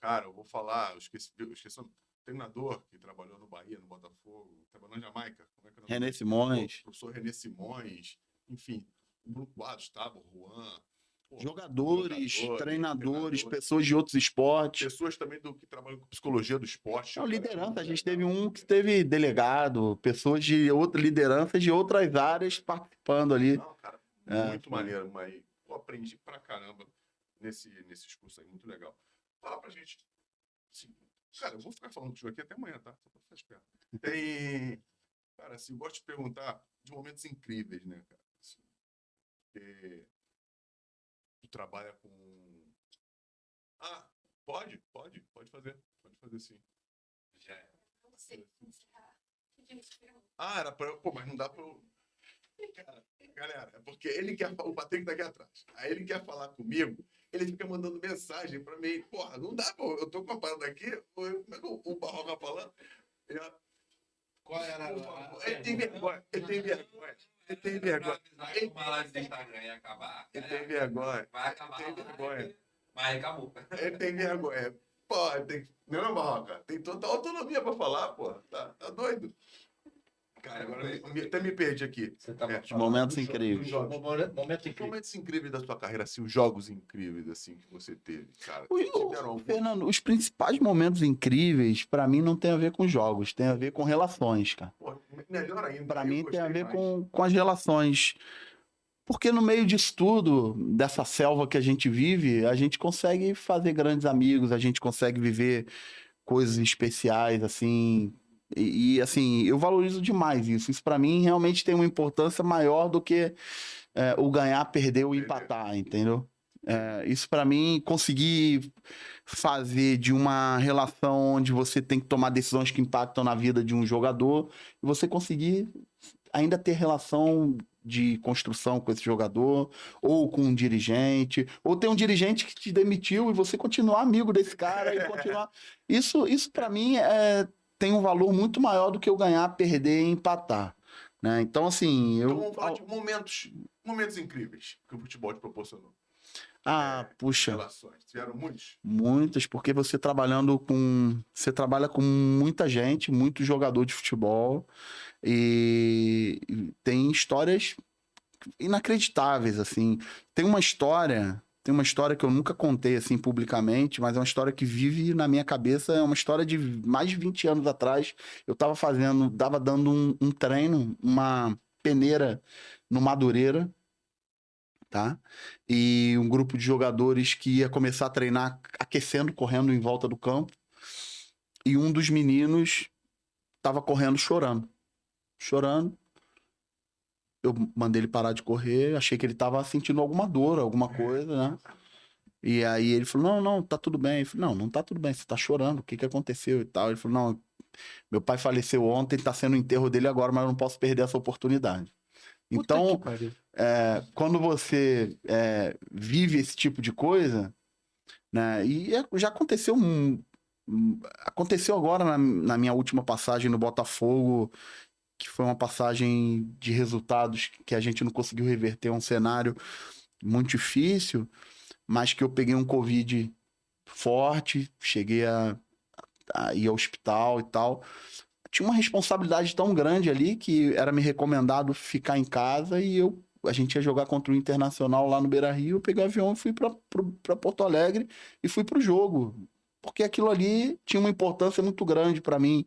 Cara, eu vou falar, eu esqueci o treinador que trabalhou no Bahia, no Botafogo, trabalhou na Jamaica. Como é que é o nome? René Simões. O professor René Simões. Enfim, o Bruno Quadros, Tábor, Juan. Jogadores, treinadores, pessoas de outros esportes. Pessoas também que trabalham com psicologia do esporte. Não, liderança, a gente teve um que teve delegado, pessoas de lideranças de outras áreas participando ali. Não, cara, muito maneiro, mas eu aprendi pra caramba nesses cursos aí, muito legal. Fala pra gente. Assim, cara, eu vou ficar falando contigo aqui até amanhã, tá? Só pra ficar esperto. Cara, assim, eu gosto de perguntar de momentos incríveis, né, cara? Assim, porque tu trabalha com... Pode fazer. Pode fazer sim. Já é. Não sei. Era pra eu... Pô, mas não dá pra eu... Cara, galera, é porque ele quer... O Patrick tá aqui atrás. Aí ele quer falar comigo, ele fica mandando mensagem pra mim. Porra, não dá, pô. Eu tô com a parada aqui, o Barroca falando. Qual era Ele tem vergonha. Ele tem vergonha. Ele tem vergonha. Uma live do Instagram ia acabar. Ele tem vergonha. Vai acabar. Ele tem vergonha. Mas acabou. Ele tem vergonha. Pô, não, Barroca. Tem toda autonomia pra falar, pô. Tá doido? Cara, agora eu até me perdi aqui. Você tá Momentos incríveis. Momentos incríveis da sua carreira, assim, os jogos incríveis, assim, que você teve, cara. Fernando, os principais momentos incríveis, pra mim, não tem a ver com jogos, tem a ver com relações, cara. Pô, melhor ainda. Pra mim, tem a ver com as relações. Porque no meio disso tudo, dessa selva que a gente vive, a gente consegue fazer grandes amigos, a gente consegue viver coisas especiais, assim. E assim, eu valorizo demais isso. Isso pra mim realmente tem uma importância maior do que o ganhar, perder ou empatar, entendeu? Isso pra mim, conseguir fazer de uma relação onde você tem que tomar decisões que impactam na vida de um jogador, e você conseguir ainda ter relação de construção com esse jogador, ou com um dirigente, ou ter um dirigente que te demitiu e você continuar amigo desse cara e continuar... Isso pra mim tem um valor muito maior do que eu ganhar, perder e empatar, né? Então, assim... Então vamos falar de momentos incríveis que o futebol te proporcionou. Puxa. Relações. Tiveram muitos? Muitas, porque você trabalha com muita gente, muito jogador de futebol, e tem histórias inacreditáveis, assim. Tem uma história que eu nunca contei, assim, publicamente, mas é uma história que vive na minha cabeça, é uma história de mais de 20 anos atrás. Eu tava dando um treino, uma peneira no Madureira, tá? E um grupo de jogadores que ia começar a treinar aquecendo, correndo em volta do campo. E um dos meninos tava correndo chorando. chorando. Eu mandei ele parar de correr, achei que ele tava sentindo alguma dor, alguma coisa, né? E aí ele falou, não, tá tudo bem. Eu falei, não tá tudo bem, você tá chorando, o que que aconteceu e tal. Ele falou, não, meu pai faleceu ontem, tá sendo o enterro dele agora, mas eu não posso perder essa oportunidade. Então, quando você vive esse tipo de coisa, né? Já aconteceu aconteceu agora na minha última passagem no Botafogo, que foi uma passagem de resultados que a gente não conseguiu reverter, um cenário muito difícil, mas que eu peguei um Covid forte, cheguei a ir ao hospital e tal. Tinha uma responsabilidade tão grande ali que era me recomendado ficar em casa e a gente ia jogar contra o Internacional lá no Beira-Rio, eu peguei o avião e fui para Porto Alegre e fui pro jogo. Porque aquilo ali tinha uma importância muito grande para mim.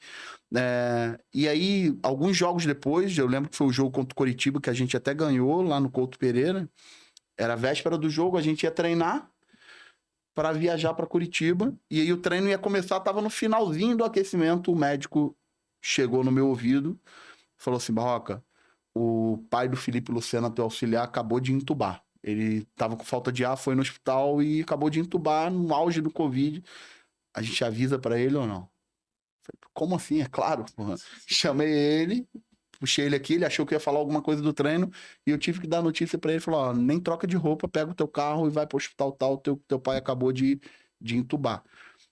E aí, alguns jogos depois, eu lembro que foi o jogo contra o Coritiba, que a gente até ganhou lá no Couto Pereira. Era a véspera do jogo, a gente ia treinar para viajar para Curitiba. E aí o treino ia começar, tava no finalzinho do aquecimento, o médico chegou no meu ouvido, falou assim, Barroca, o pai do Felipe Lucena, teu auxiliar, acabou de entubar. Ele tava com falta de ar, foi no hospital e acabou de entubar no auge do Covid. A gente avisa para ele ou não? Falei, como assim? É claro, porra. Chamei ele, puxei ele aqui, ele achou que ia falar alguma coisa do treino e eu tive que dar notícia para ele, falou, ó, nem troca de roupa, pega o teu carro e vai pro hospital tal, teu pai acabou de entubar.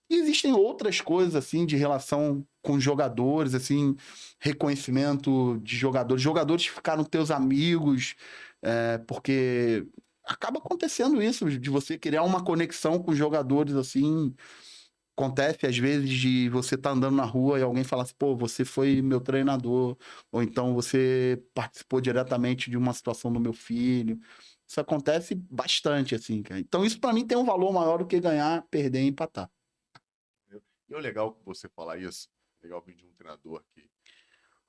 E existem outras coisas, assim, de relação com jogadores, assim, reconhecimento de jogadores que ficaram teus amigos, porque acaba acontecendo isso, de você criar uma conexão com jogadores, assim. Acontece, às vezes, de você estar andando na rua e alguém falar assim, pô, você foi meu treinador, ou então você participou diretamente de uma situação do meu filho. Isso acontece bastante, assim, cara. Então, isso para mim tem um valor maior do que ganhar, perder e empatar. E é legal que você falar isso, legal vir de um treinador que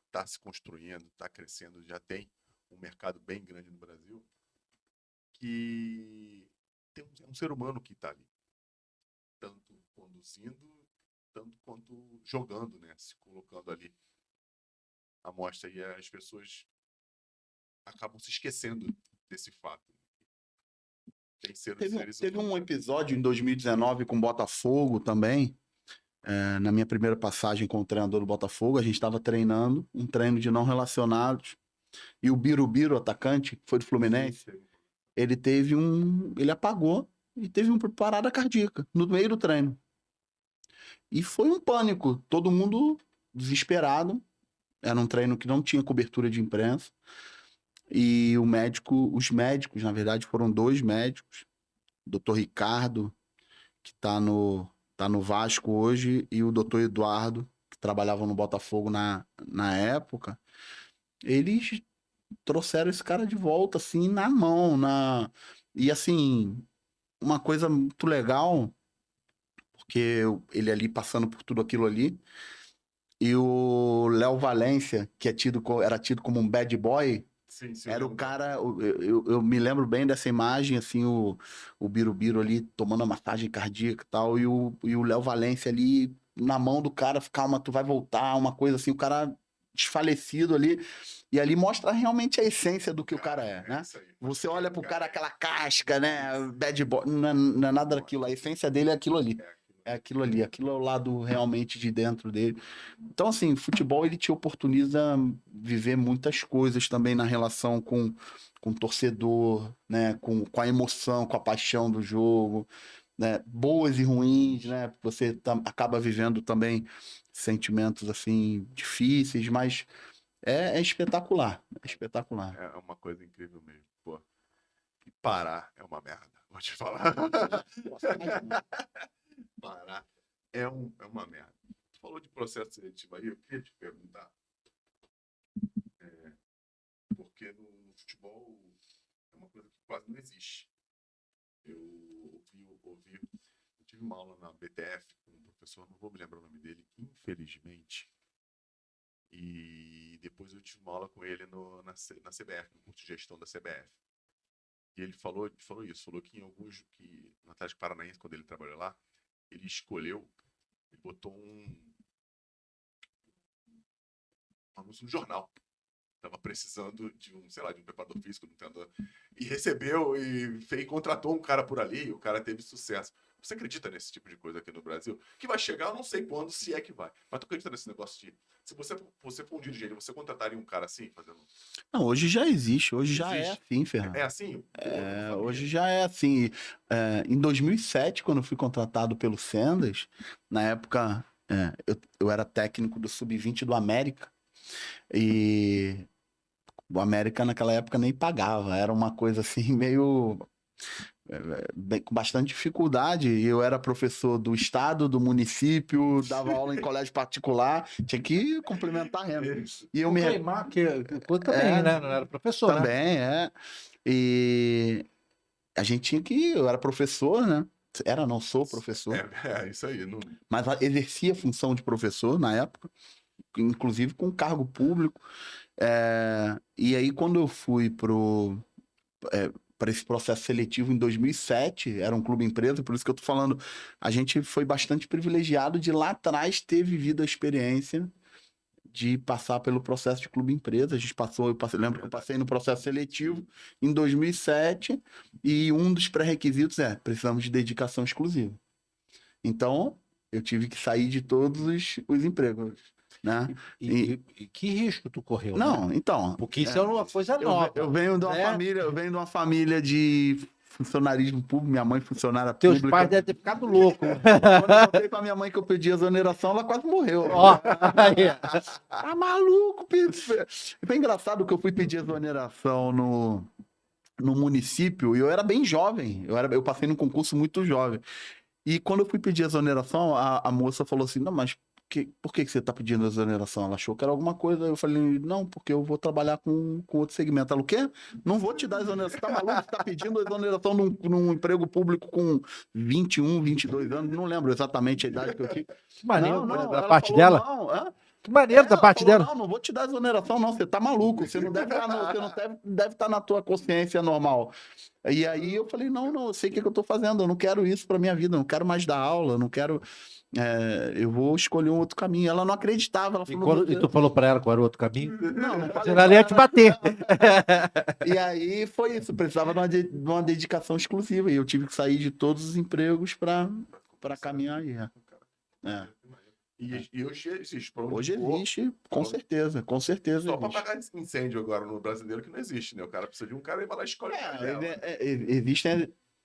está se construindo, está crescendo, já tem um mercado bem grande no Brasil, que é um ser humano que está ali, tanto conduzindo, tanto quanto jogando, né? Se colocando ali à mostra, e as pessoas acabam se esquecendo desse fato. Tem seres Teve um humanos. episódio em 2019 com o Botafogo também. Na minha primeira passagem com o treinador do Botafogo, a gente estava treinando, um treino de não relacionados. E o Birubiru, atacante, que foi do Fluminense, ele apagou e teve uma parada cardíaca no meio do treino. E foi um pânico, todo mundo desesperado. Era um treino que não tinha cobertura de imprensa. E os médicos, na verdade, foram 2 médicos, o doutor Ricardo, que tá no Vasco hoje, e o doutor Eduardo, que trabalhavam no Botafogo na época. Eles trouxeram esse cara de volta, assim, na mão, e assim, uma coisa muito legal, porque ele ali passando por tudo aquilo ali, e o Léo Valência, que era tido como um bad boy, Sim, era o cara, eu me lembro bem dessa imagem, assim, o Birubiru ali tomando a massagem cardíaca e tal, e o Léo Valência ali na mão do cara, calma, tu vai voltar, uma coisa assim, o cara desfalecido ali, e ali mostra realmente a essência do que o cara é, né? Você olha pro cara, aquela casca, né, bad boy, não é nada daquilo, a essência dele é aquilo ali. É aquilo ali, aquilo é o lado realmente de dentro dele. Então, assim, o futebol ele te oportuniza viver muitas coisas também na relação com o torcedor, né? Com a emoção, com a paixão do jogo, né? Boas e ruins, né? Você acaba vivendo também sentimentos assim difíceis, mas é espetacular, é espetacular. É uma coisa incrível mesmo. Pô. E parar é uma merda, vou te falar. Parar é uma merda. Tu falou de processo seletivo aí, eu queria te perguntar. Porque no futebol é uma coisa que quase não existe. Eu tive uma aula na BTF com um professor, não vou me lembrar o nome dele, infelizmente. E depois eu tive uma aula com ele na CBF, no curso de gestão da CBF. E ele falou isso, falou que no Atlético Paranaense, quando ele trabalhou lá, ele botou um anúncio no jornal. Tava precisando de um, sei lá, de um preparador físico, não entendo. E recebeu e contratou um cara por ali, e o cara teve sucesso. Você acredita nesse tipo de coisa aqui no Brasil? Que vai chegar, eu não sei quando, se é que vai. Mas tu acredita nesse negócio de... Se você for um dirigente, você contrataria um cara assim, fazendo... Não, hoje já existe, hoje já é assim, Fernando. É assim? Hoje já é assim. Em 2007, quando eu fui contratado pelo Sendas, na época eu era técnico do Sub-20 do América, e o América naquela época nem pagava, era uma coisa assim meio... com bastante dificuldade. Eu era professor do estado, do município, dava aula em colégio particular, tinha que complementar a renda. E eu O Cleimar, que eu também, né? Não era professor, né? Também, E a gente tinha que... Eu era professor, né? Não sou professor. Isso aí. Não... Mas exercia a função de professor na época, inclusive com cargo público. E aí, quando eu fui para esse processo seletivo em 2007, era um clube empresa, por isso que eu tô falando, a gente foi bastante privilegiado de lá atrás ter vivido a experiência de passar pelo processo de clube empresa. A gente lembro que eu passei no processo seletivo em 2007 e um dos pré-requisitos precisamos de dedicação exclusiva. Então, eu tive que sair de todos os empregos, né? E que risco tu correu, Não, né? então... Porque isso é uma coisa nova. Eu venho de uma família de funcionarismo público, minha mãe funcionária Teus pública. pais devem ter ficado loucos. Quando eu contei pra minha mãe que eu pedi exoneração, ela quase morreu. Ó, Tá maluco, Pedro? Foi engraçado que eu fui pedir exoneração no município e eu era bem jovem. Eu passei num concurso muito jovem. E quando eu fui pedir exoneração, a moça falou assim, não, mas por que você está pedindo exoneração? Ela achou que era alguma coisa. Eu falei, não, porque eu vou trabalhar com outro segmento. Ela, o quê? Não vou te dar exoneração. Você tá maluco? Você tá pedindo exoneração num emprego público com 21, 22 anos. Não lembro exatamente a idade que eu tinha. que maneiro da ela parte falou, dela. Não, Que maneiro da parte dela. Não vou te dar exoneração, não. Você tá maluco. Você não deve estar na tua consciência normal. E aí eu falei, não, eu sei o que eu tô fazendo. Eu não quero isso pra minha vida. Eu não quero mais dar aula. Eu não quero... eu vou escolher um outro caminho. Ela não acreditava. Ela falou, E tu falou pra ela qual era o outro caminho? não falei. Senão ela ia te bater. E aí foi isso. Precisava de uma dedicação exclusiva. E eu tive que sair de todos os empregos pra caminhar aí. E hoje existe. Hoje existe, com certeza. Só para pagar incêndio agora no brasileiro que não existe, né? O cara precisa de um cara e vai lá e escolhe.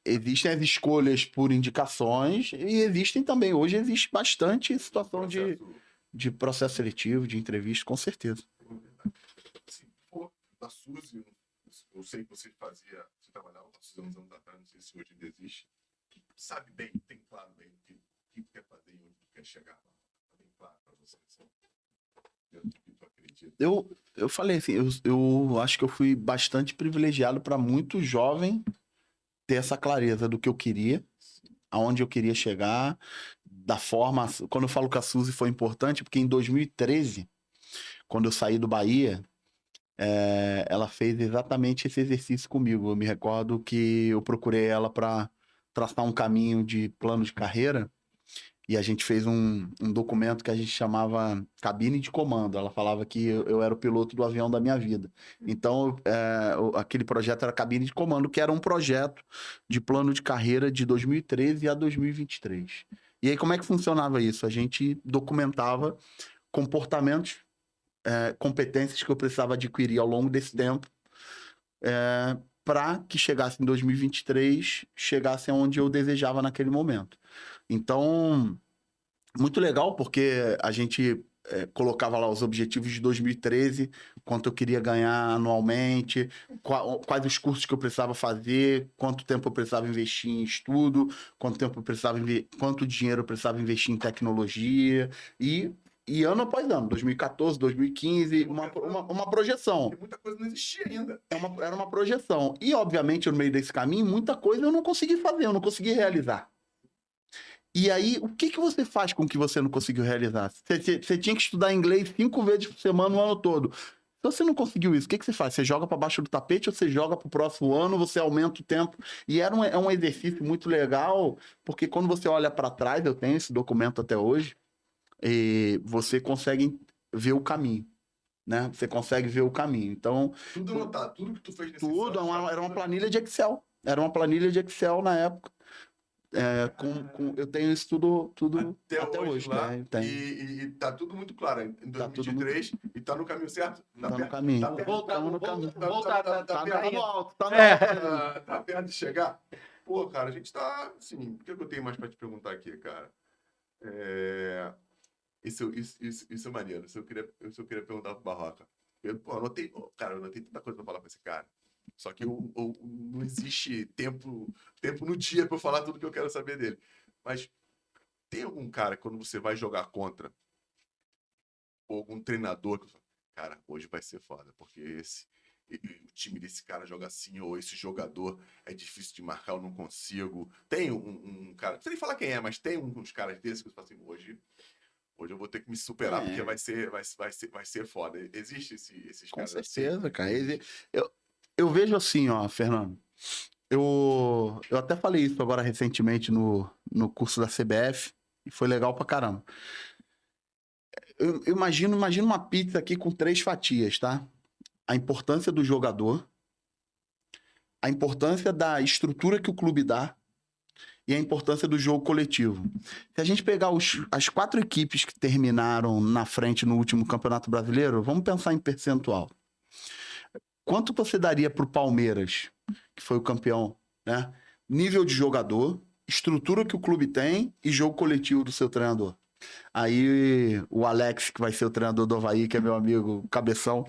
Existem as escolhas por indicações e existem também. Hoje existe bastante situação de processo seletivo, de entrevista, com certeza. Assim, da Suzy, eu sei que você trabalhava com a Suzy uns anos atrás, não sei se hoje ainda existe. Sabe bem, tem claro bem o que quer fazer e onde quer chegar. Bem claro para você. Eu falei assim, eu acho que eu fui bastante privilegiado para muito jovem ter essa clareza do que eu queria, aonde eu queria chegar, da forma... Quando eu falo que a Suzy foi importante, porque em 2013, quando eu saí do Bahia, ela fez exatamente esse exercício comigo. Eu me recordo que eu procurei ela para traçar um caminho de plano de carreira, e a gente fez um documento que a gente chamava cabine de comando. Ela falava que eu era o piloto do avião da minha vida. Então, aquele projeto era cabine de comando, que era um projeto de plano de carreira de 2013 a 2023. E aí, como é que funcionava isso? A gente documentava comportamentos, competências que eu precisava adquirir ao longo desse tempo, para que chegasse em 2023, chegasse onde eu desejava naquele momento. Então, muito legal, porque a gente colocava lá os objetivos de 2013, quanto eu queria ganhar anualmente, quais os cursos que eu precisava fazer, quanto tempo eu precisava investir em estudo, quanto dinheiro eu precisava investir em tecnologia, e ano após ano, 2014, 2015, uma projeção. Muita coisa não existia ainda. Era uma projeção. E, obviamente, no meio desse caminho, muita coisa eu não consegui fazer, eu não consegui realizar. E aí, o que você faz com o que você não conseguiu realizar? Você tinha que estudar inglês 5 vezes por semana o ano todo. Se você não conseguiu isso, o que você faz? Você joga para baixo do tapete ou você joga para o próximo ano, você aumenta o tempo? E é um exercício muito legal, porque quando você olha para trás, eu tenho esse documento até hoje, e você consegue ver o caminho, né? Você consegue ver o caminho. Então, Tudo anotado, tudo que tu fez nesse tudo, ano, era uma planilha de Excel. Era uma planilha de Excel na época. Eu tenho isso tudo até hoje. lá, Tem. E tá tudo muito claro. Em Tá tudo 2023, e tá no caminho certo? Tá no caminho. Tá perto, Voltar no alto, tá perto de chegar? Pô, cara, a gente tá, assim, o que eu tenho mais pra te perguntar aqui, cara? Isso é maneiro, isso eu queria perguntar pro Barroca. Eu anotei tanta coisa pra falar pra esse cara. Só que não existe tempo no dia pra eu falar tudo que eu quero saber dele. Mas tem algum cara, quando você vai jogar contra, ou algum treinador, que fala, cara, hoje vai ser foda, porque o time desse cara joga assim, ou esse jogador é difícil de marcar, eu não consigo. Tem um cara, não sei nem falar quem é, mas tem uns caras desses que você fala assim, hoje eu vou ter que me superar, porque vai ser foda. Existe esses Com caras certeza, assim? cara. Eu vejo assim, ó, Fernando. Eu até falei isso agora recentemente no curso da CBF, e foi legal pra caramba. Eu imagino uma pizza aqui com 3 fatias, tá? A importância do jogador, a importância da estrutura que o clube dá e a importância do jogo coletivo. Se a gente pegar as 4 equipes que terminaram na frente no último Campeonato Brasileiro, vamos pensar em percentual. Quanto você daria pro Palmeiras, que foi o campeão, né? Nível de jogador, estrutura que o clube tem e jogo coletivo do seu treinador. Aí o Alex, que vai ser o treinador do Avaí, que é meu amigo Cabeção,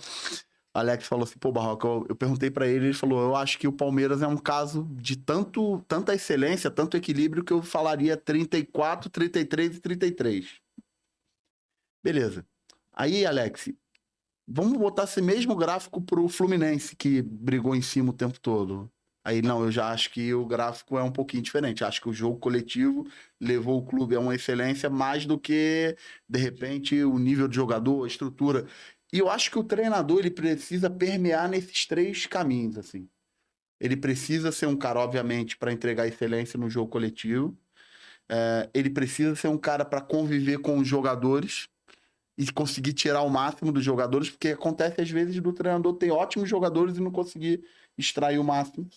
Alex falou assim, pô, Barroca, eu perguntei pra ele falou, eu acho que o Palmeiras é um caso de tanta excelência, tanto equilíbrio, que eu falaria 34, 33 e 33. Beleza. Aí, Alex, vamos botar esse mesmo gráfico pro Fluminense, que brigou em cima o tempo todo. Aí, não, eu já acho que o gráfico é um pouquinho diferente. Acho que o jogo coletivo levou o clube a uma excelência mais do que, de repente, o nível de jogador, a estrutura. E eu acho que o treinador ele precisa permear nesses 3 caminhos, assim. Ele precisa ser um cara, obviamente, para entregar excelência no jogo coletivo. Ele precisa ser um cara para conviver com os jogadores e conseguir tirar o máximo dos jogadores, porque acontece às vezes do treinador ter ótimos jogadores e não conseguir extrair o máximo.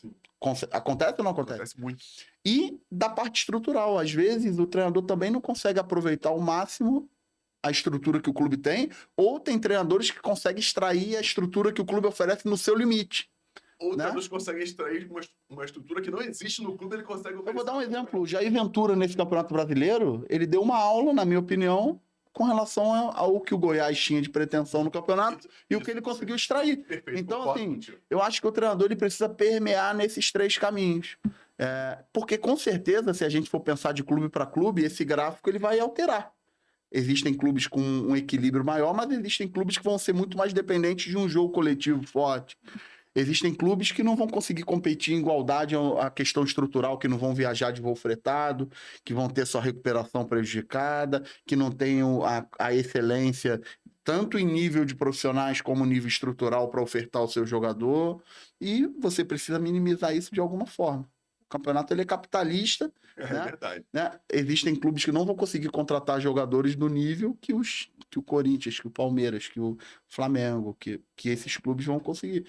Acontece ou não acontece? Acontece muito. E da parte estrutural, às vezes o treinador também não consegue aproveitar ao máximo a estrutura que o clube tem, ou tem treinadores que conseguem extrair a estrutura que o clube oferece no seu limite. Ou né? treinadores conseguem extrair uma estrutura que não existe no clube, ele consegue oferecer. Eu vou dar um exemplo. O Jair Ventura, nesse Campeonato Brasileiro, ele deu uma aula, na minha opinião, com relação ao que o Goiás tinha de pretensão no campeonato e o que ele conseguiu extrair. Perfeito, Então, concordo assim, contigo. eu acho que o treinador ele precisa permear nesses 3 caminhos. Porque, com certeza, se a gente for pensar de clube para clube, esse gráfico ele vai alterar. Existem clubes com um equilíbrio maior, mas existem clubes que vão ser muito mais dependentes de um jogo coletivo forte. Existem clubes que não vão conseguir competir em igualdade à questão estrutural, que não vão viajar de voo fretado, que vão ter sua recuperação prejudicada, que não tenham a excelência tanto em nível de profissionais como nível estrutural para ofertar o seu jogador. E você precisa minimizar isso de alguma forma. O campeonato ele é capitalista. É né? verdade. Né? Existem clubes que não vão conseguir contratar jogadores do nível que o Corinthians, que o Palmeiras, que o Flamengo, que esses clubes vão conseguir.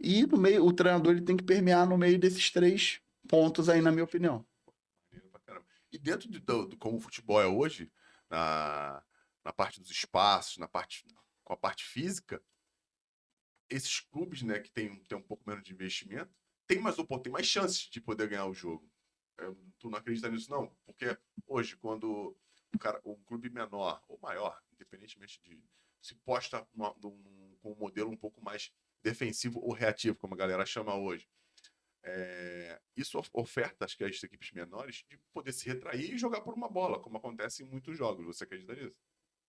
E no meio, o treinador ele tem que permear no meio desses 3 pontos aí, na minha opinião. E dentro do como o futebol é hoje, na parte dos espaços, com a parte física, esses clubes, né, que tem um pouco menos de investimento, tem mais chances de poder ganhar o jogo. Tu não acredita nisso, não? Porque hoje, quando um clube menor ou maior, independentemente se posta com um modelo um pouco mais defensivo ou reativo, como a galera chama hoje, isso oferta, acho que as equipes menores, de poder se retrair e jogar por uma bola, como acontece em muitos jogos. Você acredita nisso?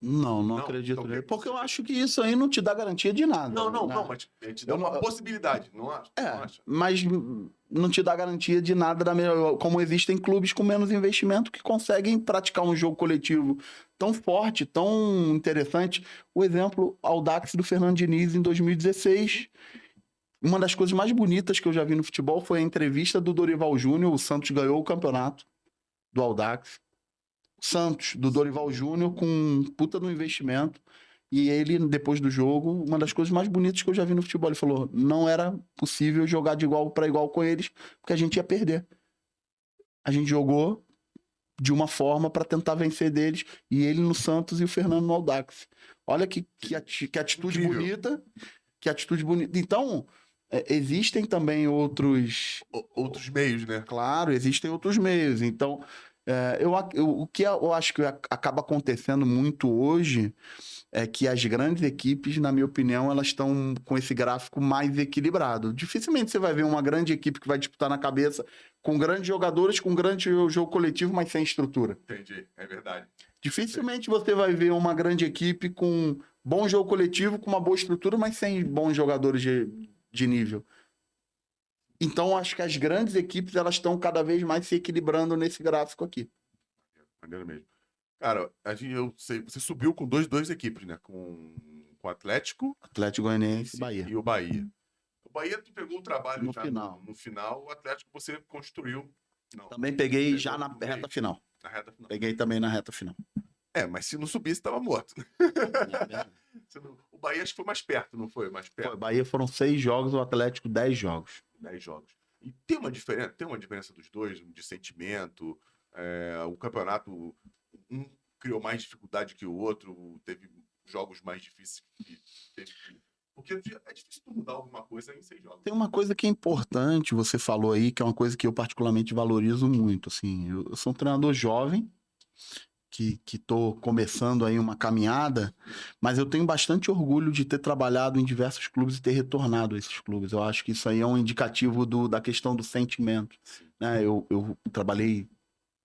Não acredito então, nele. Porque eu acho que isso aí não te dá garantia de nada. Não, mas te dá uma possibilidade, não acha? Mas não te dá garantia de nada como existem clubes com menos investimento que conseguem praticar um jogo coletivo tão forte, tão interessante. O exemplo, Audax do Fernando Diniz em 2016. Uma das coisas mais bonitas que eu já vi no futebol foi a entrevista do Dorival Júnior. O Santos ganhou o campeonato do Audax. Santos, do Dorival Júnior, com um puta no investimento. E ele, depois do jogo, uma das coisas mais bonitas que eu já vi no futebol, ele falou, não era possível jogar de igual para igual com eles, porque a gente ia perder. A gente jogou de uma forma para tentar vencer deles, e ele no Santos e o Fernando no Audax. Olha que atitude Incrível. bonita, que atitude bonita. Então, existem também outros meios, né? Claro, existem outros meios. Então, o que eu acho que acaba acontecendo muito hoje é que as grandes equipes, na minha opinião, elas estão com esse gráfico mais equilibrado. Dificilmente você vai ver uma grande equipe que vai disputar na cabeça com grandes jogadores, com grande jogo coletivo, mas sem estrutura. Entendi, é verdade. Dificilmente você vai ver uma grande equipe com bom jogo coletivo, com uma boa estrutura, mas sem bons jogadores de nível. Então, acho que as grandes equipes elas estão cada vez mais se equilibrando nesse gráfico aqui. Maneiro mesmo. Cara, eu sei, você subiu com duas equipes, né? Com o Atlético Goianiense e Bahia. E o Bahia. O Bahia tu pegou o trabalho no final. No final, o Atlético você construiu. Não. Também peguei já na reta final. Na reta final. Peguei também na reta final. Mas se não subisse, tava morto. O Bahia acho que foi mais perto, não foi? Mais perto. O Bahia foram 6 jogos, o Atlético 10 jogos. 10 jogos. E tem uma diferença dos dois, de sentimento. O campeonato, um criou mais dificuldade que o outro, teve jogos mais difíceis que teve. Porque é difícil tu mudar alguma coisa em 6 jogos. Tem uma coisa que é importante, você falou aí, que é uma coisa que eu particularmente valorizo muito. Assim, eu sou um treinador jovem, que estou começando aí uma caminhada, mas eu tenho bastante orgulho de ter trabalhado em diversos clubes e ter retornado a esses clubes. Eu acho que isso aí é um indicativo da questão do sentimento. Né? Eu trabalhei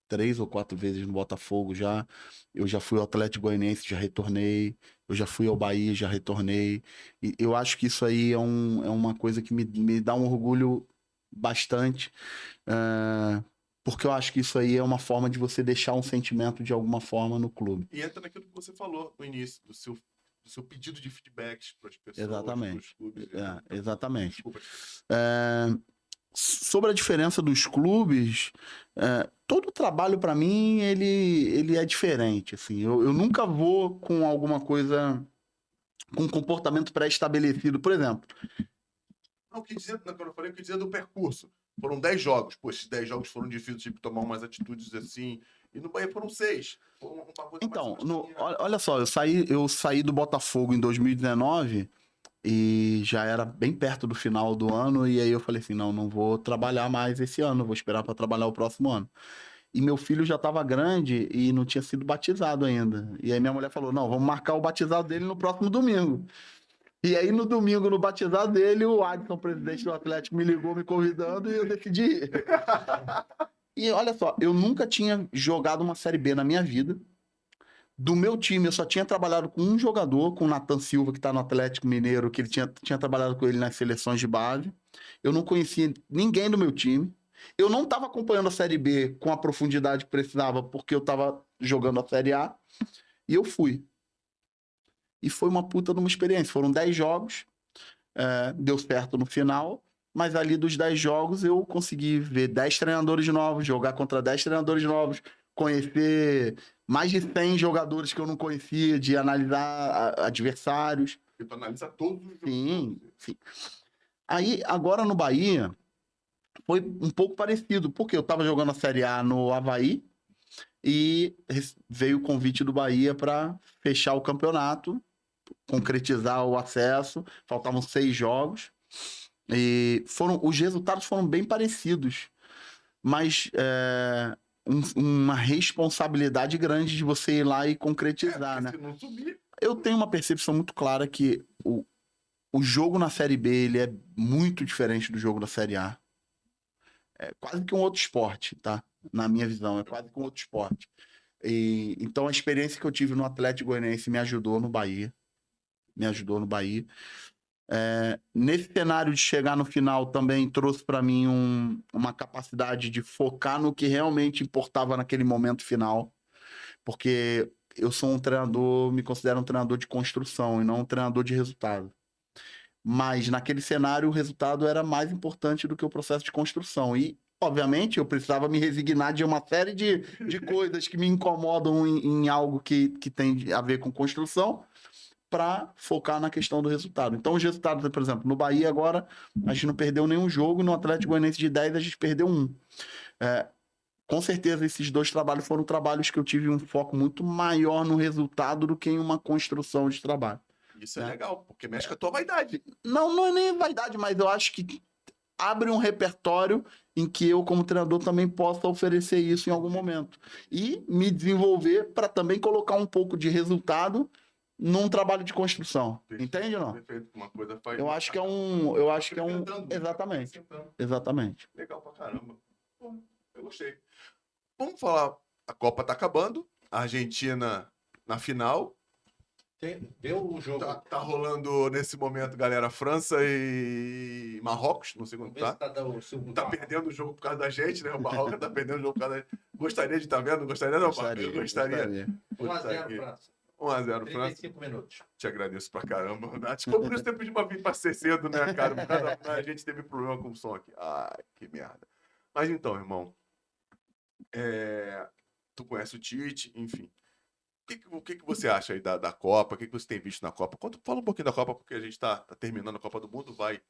3 ou 4 vezes no Botafogo já, eu já fui ao Atlético Goianiense, já retornei, eu já fui ao Bahia, já retornei, e eu acho que isso aí é uma coisa que me dá um orgulho bastante, porque eu acho que isso aí é uma forma de você deixar um sentimento de alguma forma no clube. E entra naquilo que você falou no início, do seu pedido de feedbacks para as pessoas, exatamente. para os clubes. Exatamente. Desculpa. Sobre a diferença dos clubes, todo trabalho para mim ele é diferente. Assim, eu nunca vou com alguma coisa, com um comportamento pré-estabelecido, por exemplo. Não, quando eu falei, eu quis dizer do percurso. Foram 10 jogos. Pô, esses 10 jogos foram difíceis, tive que tomar umas atitudes assim. E no Bahia foram 6. Então, olha só, eu saí do Botafogo em 2019 e já era bem perto do final do ano. E aí eu falei assim: não vou trabalhar mais esse ano, vou esperar para trabalhar o próximo ano. E meu filho já estava grande e não tinha sido batizado ainda. E aí minha mulher falou: não, vamos marcar o batizado dele no próximo domingo. E aí, no domingo, no batizado dele, o Adson, presidente do Atlético, me ligou me convidando e eu decidi ir. E olha só, eu nunca tinha jogado uma Série B na minha vida. Do meu time, eu só tinha trabalhado com um jogador, com o Nathan Silva, que está no Atlético Mineiro, que ele tinha trabalhado com ele nas seleções de base. Eu não conhecia ninguém do meu time. Eu não estava acompanhando a Série B com a profundidade que precisava, porque eu estava jogando a Série A. E eu fui. E foi uma puta de uma experiência. Foram 10 jogos, deu certo no final, mas ali dos 10 jogos eu consegui ver 10 treinadores novos, jogar contra 10 treinadores novos, conhecer mais de 100 jogadores que eu não conhecia, de analisar adversários. E tu analisa todos os jogos. Sim. Aí, agora no Bahia, foi um pouco parecido, porque eu estava jogando a Série A no Avaí e veio o convite do Bahia para fechar o campeonato, concretizar o acesso. Faltavam 6 jogos e os resultados foram bem parecidos, mas uma responsabilidade grande de você ir lá e concretizar, né? Se não subir... Eu tenho uma percepção muito clara que o jogo na Série B ele é muito diferente do jogo da Série A. É quase que um outro esporte, tá? Na minha visão, é quase que um outro esporte. Então a experiência que eu tive no Atlético Goianiense me ajudou no Bahia. Nesse cenário de chegar no final também trouxe para mim uma capacidade de focar no que realmente importava naquele momento final, porque eu sou um treinador, me considero um treinador de construção e não um treinador de resultado. Mas naquele cenário o resultado era mais importante do que o processo de construção. E, obviamente, eu precisava me resignar de uma série de coisas que me incomodam em algo que tem a ver com construção, para focar na questão do resultado. Então, os resultados, por exemplo, no Bahia agora, a gente não perdeu nenhum jogo, no Atlético Goianiense de 10 a gente perdeu um. Com certeza, esses 2 trabalhos foram trabalhos que eu tive um foco muito maior no resultado do que em uma construção de trabalho. Isso é legal, porque mexe com a tua vaidade. Não é nem vaidade, mas eu acho que abre um repertório em que eu, como treinador, também possa oferecer isso em algum momento. E me desenvolver para também colocar um pouco de resultado num trabalho de construção. Entende ou não? Perfeito. Uma coisa faz. Eu acho que é um. Exatamente. Exatamente. Legal pra caramba. Bom, eu gostei. Vamos falar. A Copa tá acabando. A Argentina na final. Vê o jogo. Tá rolando nesse momento, galera, França e Marrocos, no segundo tá. Tá perdendo o jogo por causa da gente, né? O Marrocos tá perdendo o jogo por causa da gente. Gostaria de estar vendo? Gostaria, não, eu gostaria. 1x0 França. 1x0 França. 35 minutos. Te agradeço pra caramba, Nath. Ficou por isso tempo de vir pra ser cedo, né, cara? Por causa a gente teve problema com o som aqui. Ai, que merda. Mas então, irmão. Tu conhece o Tite, enfim. O que você acha aí da Copa? O que você tem visto na Copa? Fala um pouquinho da Copa, porque a gente tá terminando a Copa do Mundo, vai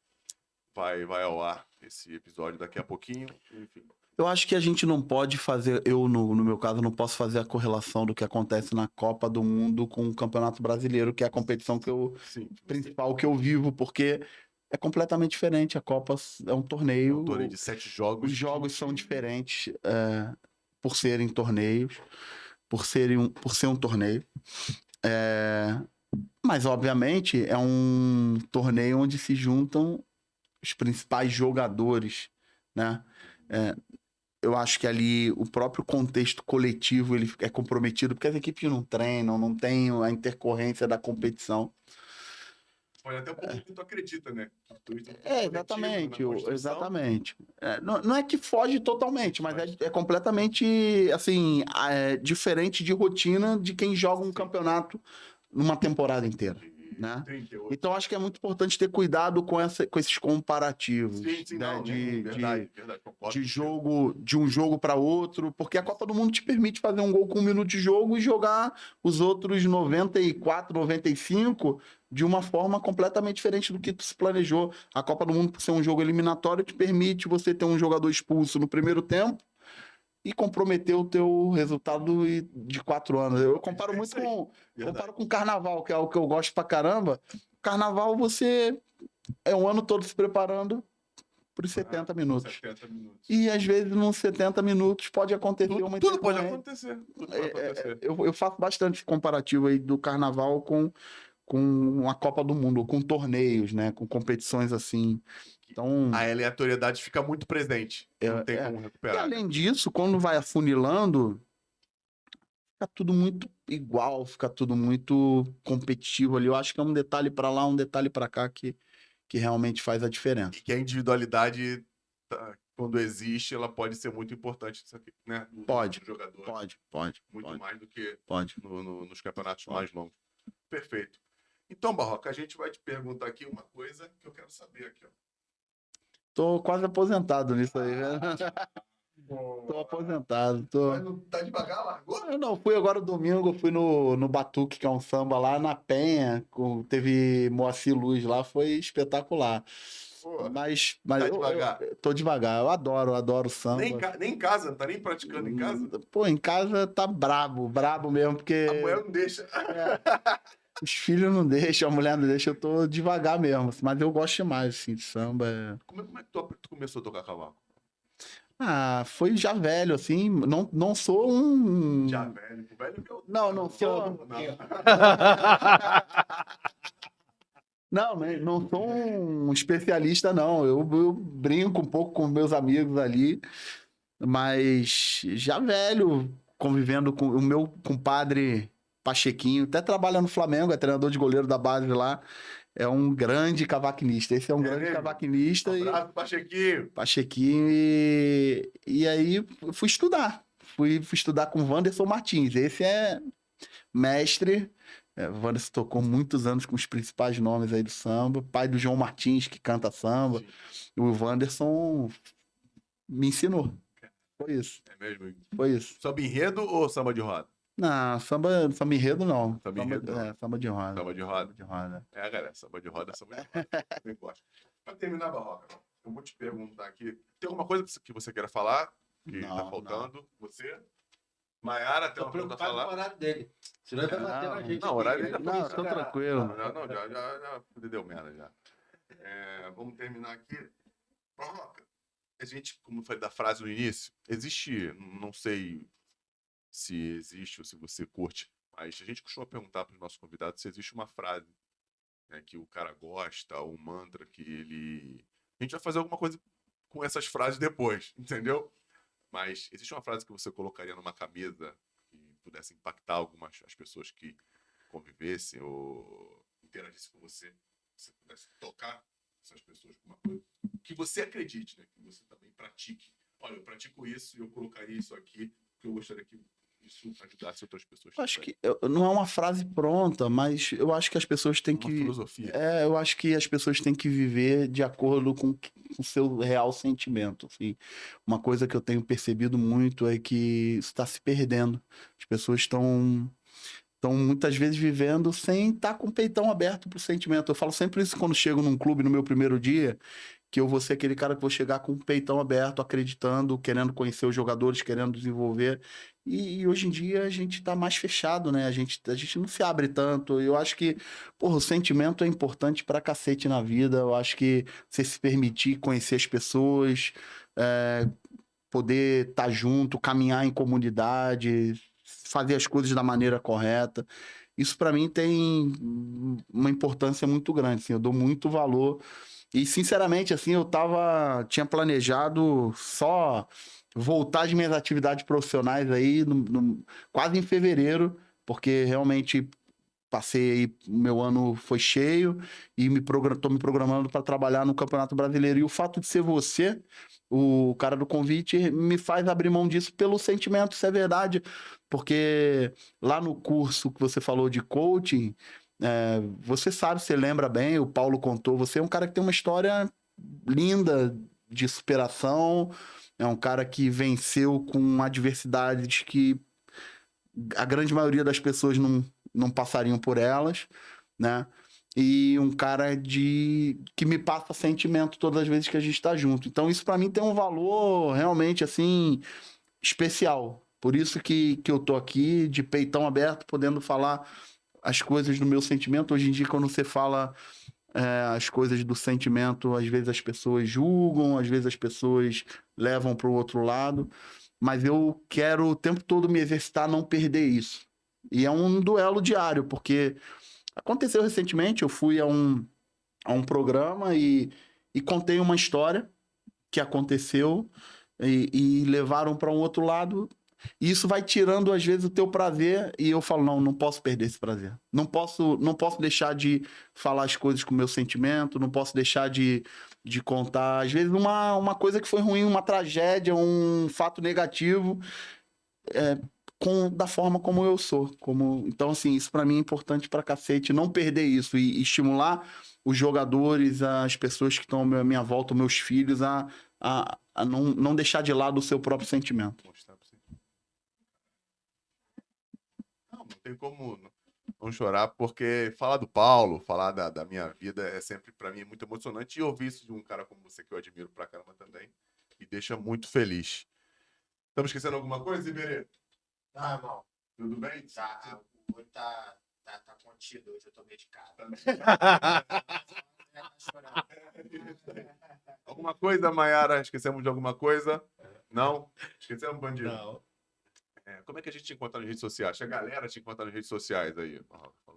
ao ar esse episódio daqui a pouquinho, enfim. Eu acho que a gente não pode fazer, no meu caso, não posso fazer a correlação do que acontece na Copa do Mundo com o Campeonato Brasileiro, que é a competição principal que eu vivo, porque é completamente diferente. A Copa é um torneio. É um torneio de 7 jogos. Os jogos são diferentes por serem torneios. Por ser um torneio. Mas, obviamente, é um torneio onde se juntam os principais jogadores, né? Eu acho que ali o próprio contexto coletivo ele é comprometido, porque as equipes não treinam, não tem a intercorrência da competição. Pode até um pouco que tu acredita, né? Exatamente. Exatamente. Não é que foge totalmente, mas é completamente assim, diferente de rotina de quem joga um campeonato numa temporada inteira. Né? 38. Então, acho que é muito importante ter cuidado com esses comparativos. Sim, né? não, verdade, De um jogo para outro, porque a Copa do Mundo te permite fazer um gol com 1 minuto de jogo e jogar os outros 94, 95 de uma forma completamente diferente do que tu se planejou. A Copa do Mundo, por ser um jogo eliminatório, te permite você ter um jogador expulso no primeiro tempo e comprometer o teu resultado de 4 anos. Eu comparo muito com Carnaval, que é algo que eu gosto pra caramba. Carnaval, você é um ano todo se preparando por 70 minutos. 70 minutos. E, às vezes, nos 70 minutos pode acontecer uma Tudo pode acontecer. Eu faço bastante comparativo aí do Carnaval com a Copa do Mundo, com torneios, né? Com competições assim. Então, a aleatoriedade fica muito presente. Não tem como recuperar. E além disso, quando vai afunilando, fica tudo muito igual, fica tudo muito competitivo ali. Eu acho que é um detalhe para lá, um detalhe para cá que realmente faz a diferença. E que a individualidade, quando existe, ela pode ser muito importante, né? Pode. Do jogador. Pode. Muito mais do que nos campeonatos mais longos. Perfeito. Então, Barroca, a gente vai te perguntar aqui uma coisa que eu quero saber aqui, ó. Tô quase aposentado nisso aí, né? Tô aposentado. Mas não tá devagar, largou? Eu não, fui agora domingo, fui no Batuque, que é um samba lá na Penha, teve Moacir Luz lá, foi espetacular. Pô, mas tá devagar. Eu tô devagar, eu adoro samba. Nem em casa, não tá nem praticando em casa? Pô, em casa tá brabo mesmo, porque... A mulher não deixa. Os filhos não deixam, a mulher não deixa, eu tô devagar mesmo. Mas eu gosto demais, assim, de samba. Como é que tu começou a tocar cavaco? Foi já velho, assim, não sou um... Já velho que eu... Não sou... Não sou um especialista, não. Eu brinco um pouco com meus amigos ali, mas já velho, convivendo com o meu compadre Pachequinho, até trabalha no Flamengo, é treinador de goleiro da base lá, é um grande cavaquinista. Esse é um grande cavaquinista. Um abraço, Pachequinho. Pachequinho, e aí fui estudar. Fui estudar com o Wanderson Martins. Esse é mestre. O Wanderson tocou muitos anos com os principais nomes aí do samba. Pai do João Martins, que canta samba. E o Wanderson me ensinou. Foi isso. É mesmo? Foi isso. Samba enredo ou samba de roda? Não, samba enredo não. Samba enredo, não. Samba de roda. Samba de roda. De roda. Galera, samba de roda, samba de roda. Eu gosto. Pra terminar, Barroca, eu vou te perguntar aqui. Tem alguma coisa que você queira falar? Que tá faltando? Você? Maiara, tem uma pergunta a falar? Com o horário dele. Senão ele vai bater na gente. Não, o horário dele Não, tô tranquilo. Não, já deu merda já. Vamos terminar aqui. Barroca, a gente, como foi da frase no início, existe, não sei se existe ou se você curte, mas a gente costuma perguntar para os nossos convidados se existe uma frase, né, que o cara gosta, ou um mantra que ele... A gente vai fazer alguma coisa com essas frases depois, entendeu? Mas existe uma frase que você colocaria numa camisa que pudesse impactar as pessoas que convivessem ou interagissem com você, que você pudesse tocar essas pessoas com uma coisa que você acredite, né? Que você também pratique. Olha, eu pratico isso e eu colocaria isso aqui, porque eu gostaria que isso ajudasse outras pessoas. Eu acho que não é uma frase pronta, mas eu acho que as pessoas têm que... filosofia. Eu acho que as pessoas têm que viver de acordo com o seu real sentimento. Assim. Uma coisa que eu tenho percebido muito é que isso está se perdendo. As pessoas estão muitas vezes vivendo sem estar com o peitão aberto para o sentimento. Eu falo sempre isso quando chego num clube no meu primeiro dia, que eu vou ser aquele cara que vou chegar com o peitão aberto, acreditando, querendo conhecer os jogadores, querendo desenvolver. E hoje em dia a gente está mais fechado, né? A gente não se abre tanto. Eu acho que, o sentimento é importante pra cacete na vida. Eu acho que você se permitir conhecer as pessoas, poder estar junto, caminhar em comunidade, fazer as coisas da maneira correta. Isso para mim tem uma importância muito grande, assim, eu dou muito valor. E sinceramente, assim, tinha planejado só voltar às minhas atividades profissionais aí quase em fevereiro, porque realmente passei aí, meu ano foi cheio e tô me programando para trabalhar no Campeonato Brasileiro. E o fato de ser você, o cara do convite, me faz abrir mão disso pelo sentimento, isso é verdade. Porque lá no curso que você falou de coaching, você sabe, você lembra bem, o Paulo contou, você é um cara que tem uma história linda de superação, é um cara que venceu com adversidades que a grande maioria das pessoas não passariam por elas, né? E um cara que me passa sentimento todas as vezes que a gente tá junto. Então isso para mim tem um valor realmente, assim, especial. Por isso que eu tô aqui de peitão aberto, podendo falar as coisas do meu sentimento. Hoje em dia, quando você fala as coisas do sentimento, às vezes as pessoas julgam, às vezes as pessoas levam para o outro lado, mas eu quero o tempo todo me exercitar a não perder isso. E é um duelo diário, porque aconteceu recentemente, eu fui a um programa e contei uma história que aconteceu e levaram para um outro lado. E isso vai tirando, às vezes, o teu prazer. E eu falo, não posso perder esse prazer. Não posso deixar de falar as coisas com o meu sentimento. Não posso deixar de contar, às vezes, uma coisa que foi ruim, uma tragédia, um fato negativo, da forma como eu sou. Então, assim, isso pra mim é importante pra cacete. Não perder isso e estimular os jogadores, as pessoas que estão à minha volta, os meus filhos, a não deixar de lado o seu próprio sentimento. Não tem como não chorar, porque falar do Paulo, falar da minha vida é sempre, pra mim, muito emocionante. E ouvir isso de um cara como você, que eu admiro pra caramba também, me deixa muito feliz. Estamos esquecendo alguma coisa, Iberê? Tá, irmão. Tudo bem? Tá, o olho tá contido, hoje eu tô medicado. Alguma coisa, Maiara? Esquecemos de alguma coisa? Não? Esquecemos, bandido? Não. Como é que a gente te encontra nas redes sociais? A galera te encontra nas redes sociais aí.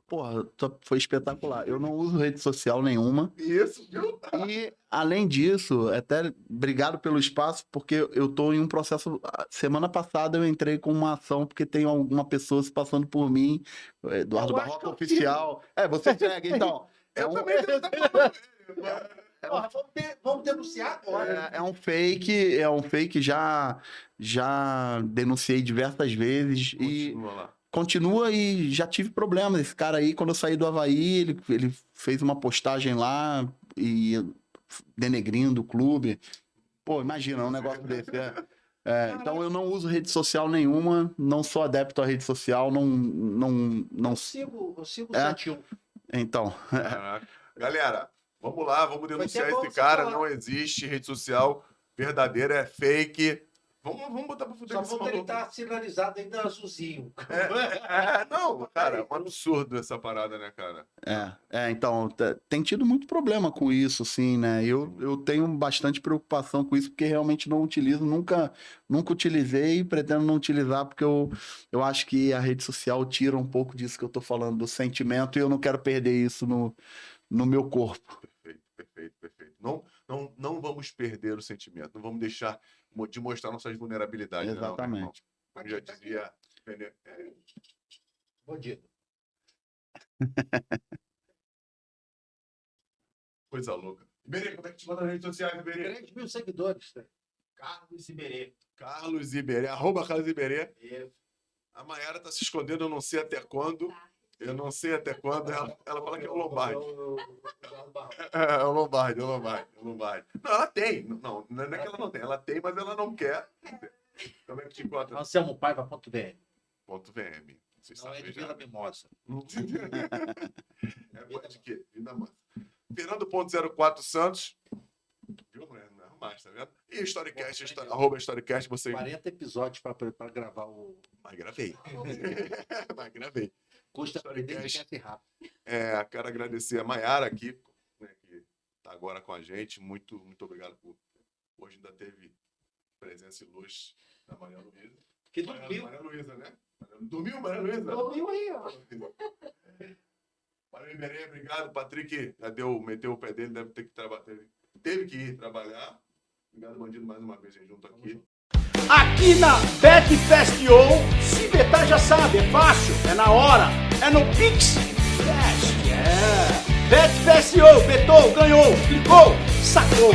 Porra, foi espetacular. Eu não uso rede social nenhuma. Isso, viu? E, além disso, até obrigado pelo espaço, porque eu tô em um processo... Semana passada eu entrei com uma ação, porque tem alguma pessoa se passando por mim, Eduardo Barroca Oficial. Você segue, então. Eu também Vamos denunciar agora. É um fake, já denunciei diversas vezes. Continua lá. Continua e já tive problemas. Esse cara aí, quando eu saí do Avaí, ele fez uma postagem lá e denegrindo o clube. Pô, imagina, um negócio desse. Então eu não uso rede social nenhuma, não sou adepto à rede social, não Eu sigo o 71. Então, Caraca. Galera, vamos lá, vamos denunciar Vai ter esse cara. falar. Não existe rede social verdadeira, é fake. Vamos botar pra fuder Só com esse quando ele maluco. tá sinalizado ainda azulzinho. Não, cara, é um absurdo essa parada, né, cara? então, tem tido muito problema com isso, sim, né? Eu tenho bastante preocupação com isso, porque realmente não utilizo, nunca utilizei e pretendo não utilizar, porque eu acho que a rede social tira um pouco disso que eu tô falando, do sentimento, e eu não quero perder isso no meu corpo. Perfeito. Não vamos perder o sentimento, não vamos deixar de mostrar nossas vulnerabilidades. Exatamente. Né, não, como já dizia... Bandido. Coisa louca. Iberê, como é que te manda nas redes sociais, Iberê? 3.000 seguidores. Né? Carlos Iberê. Carlos Iberê, @Carlos Iberê. Isso. A Mayara tá se escondendo, eu não sei até quando. Ela fala que é o Lombardi. É o Lombardi. Não, ela tem. Não é que ela não tem. Ela tem, mas ela não quer. Como é que te encontra? AnselmoPaiva.br. .vm. Vocês Não é sabem de já. Vila Mimosa. Pode que. Vida mansa. Fernando.04 Santos. Viu, mulher? Não arrumaste, tá vendo? E Storycast, @Storycast, você. 40 episódios para gravar o. Mas gravei. Custa aprender e Storycast. esquece rápido. Quero agradecer a Mayara aqui, né, que está agora com a gente. Muito obrigado por. Hoje ainda teve presença e luz da Maria Luísa. Que dormiu. Maria Luísa, né? Dormiu, Maria Luísa? Dormiu aí, ó. Maria Iberê, obrigado. Patrick já meteu o pé dele, deve ter que trabalhar. Teve que ir trabalhar. Obrigado, bandido, mais uma vez, junto aqui. Aqui na Betfest.io, se betar já sabe, é fácil, é na hora, é no Pix Fest, Betfest.io, betou, ganhou, clicou, sacou.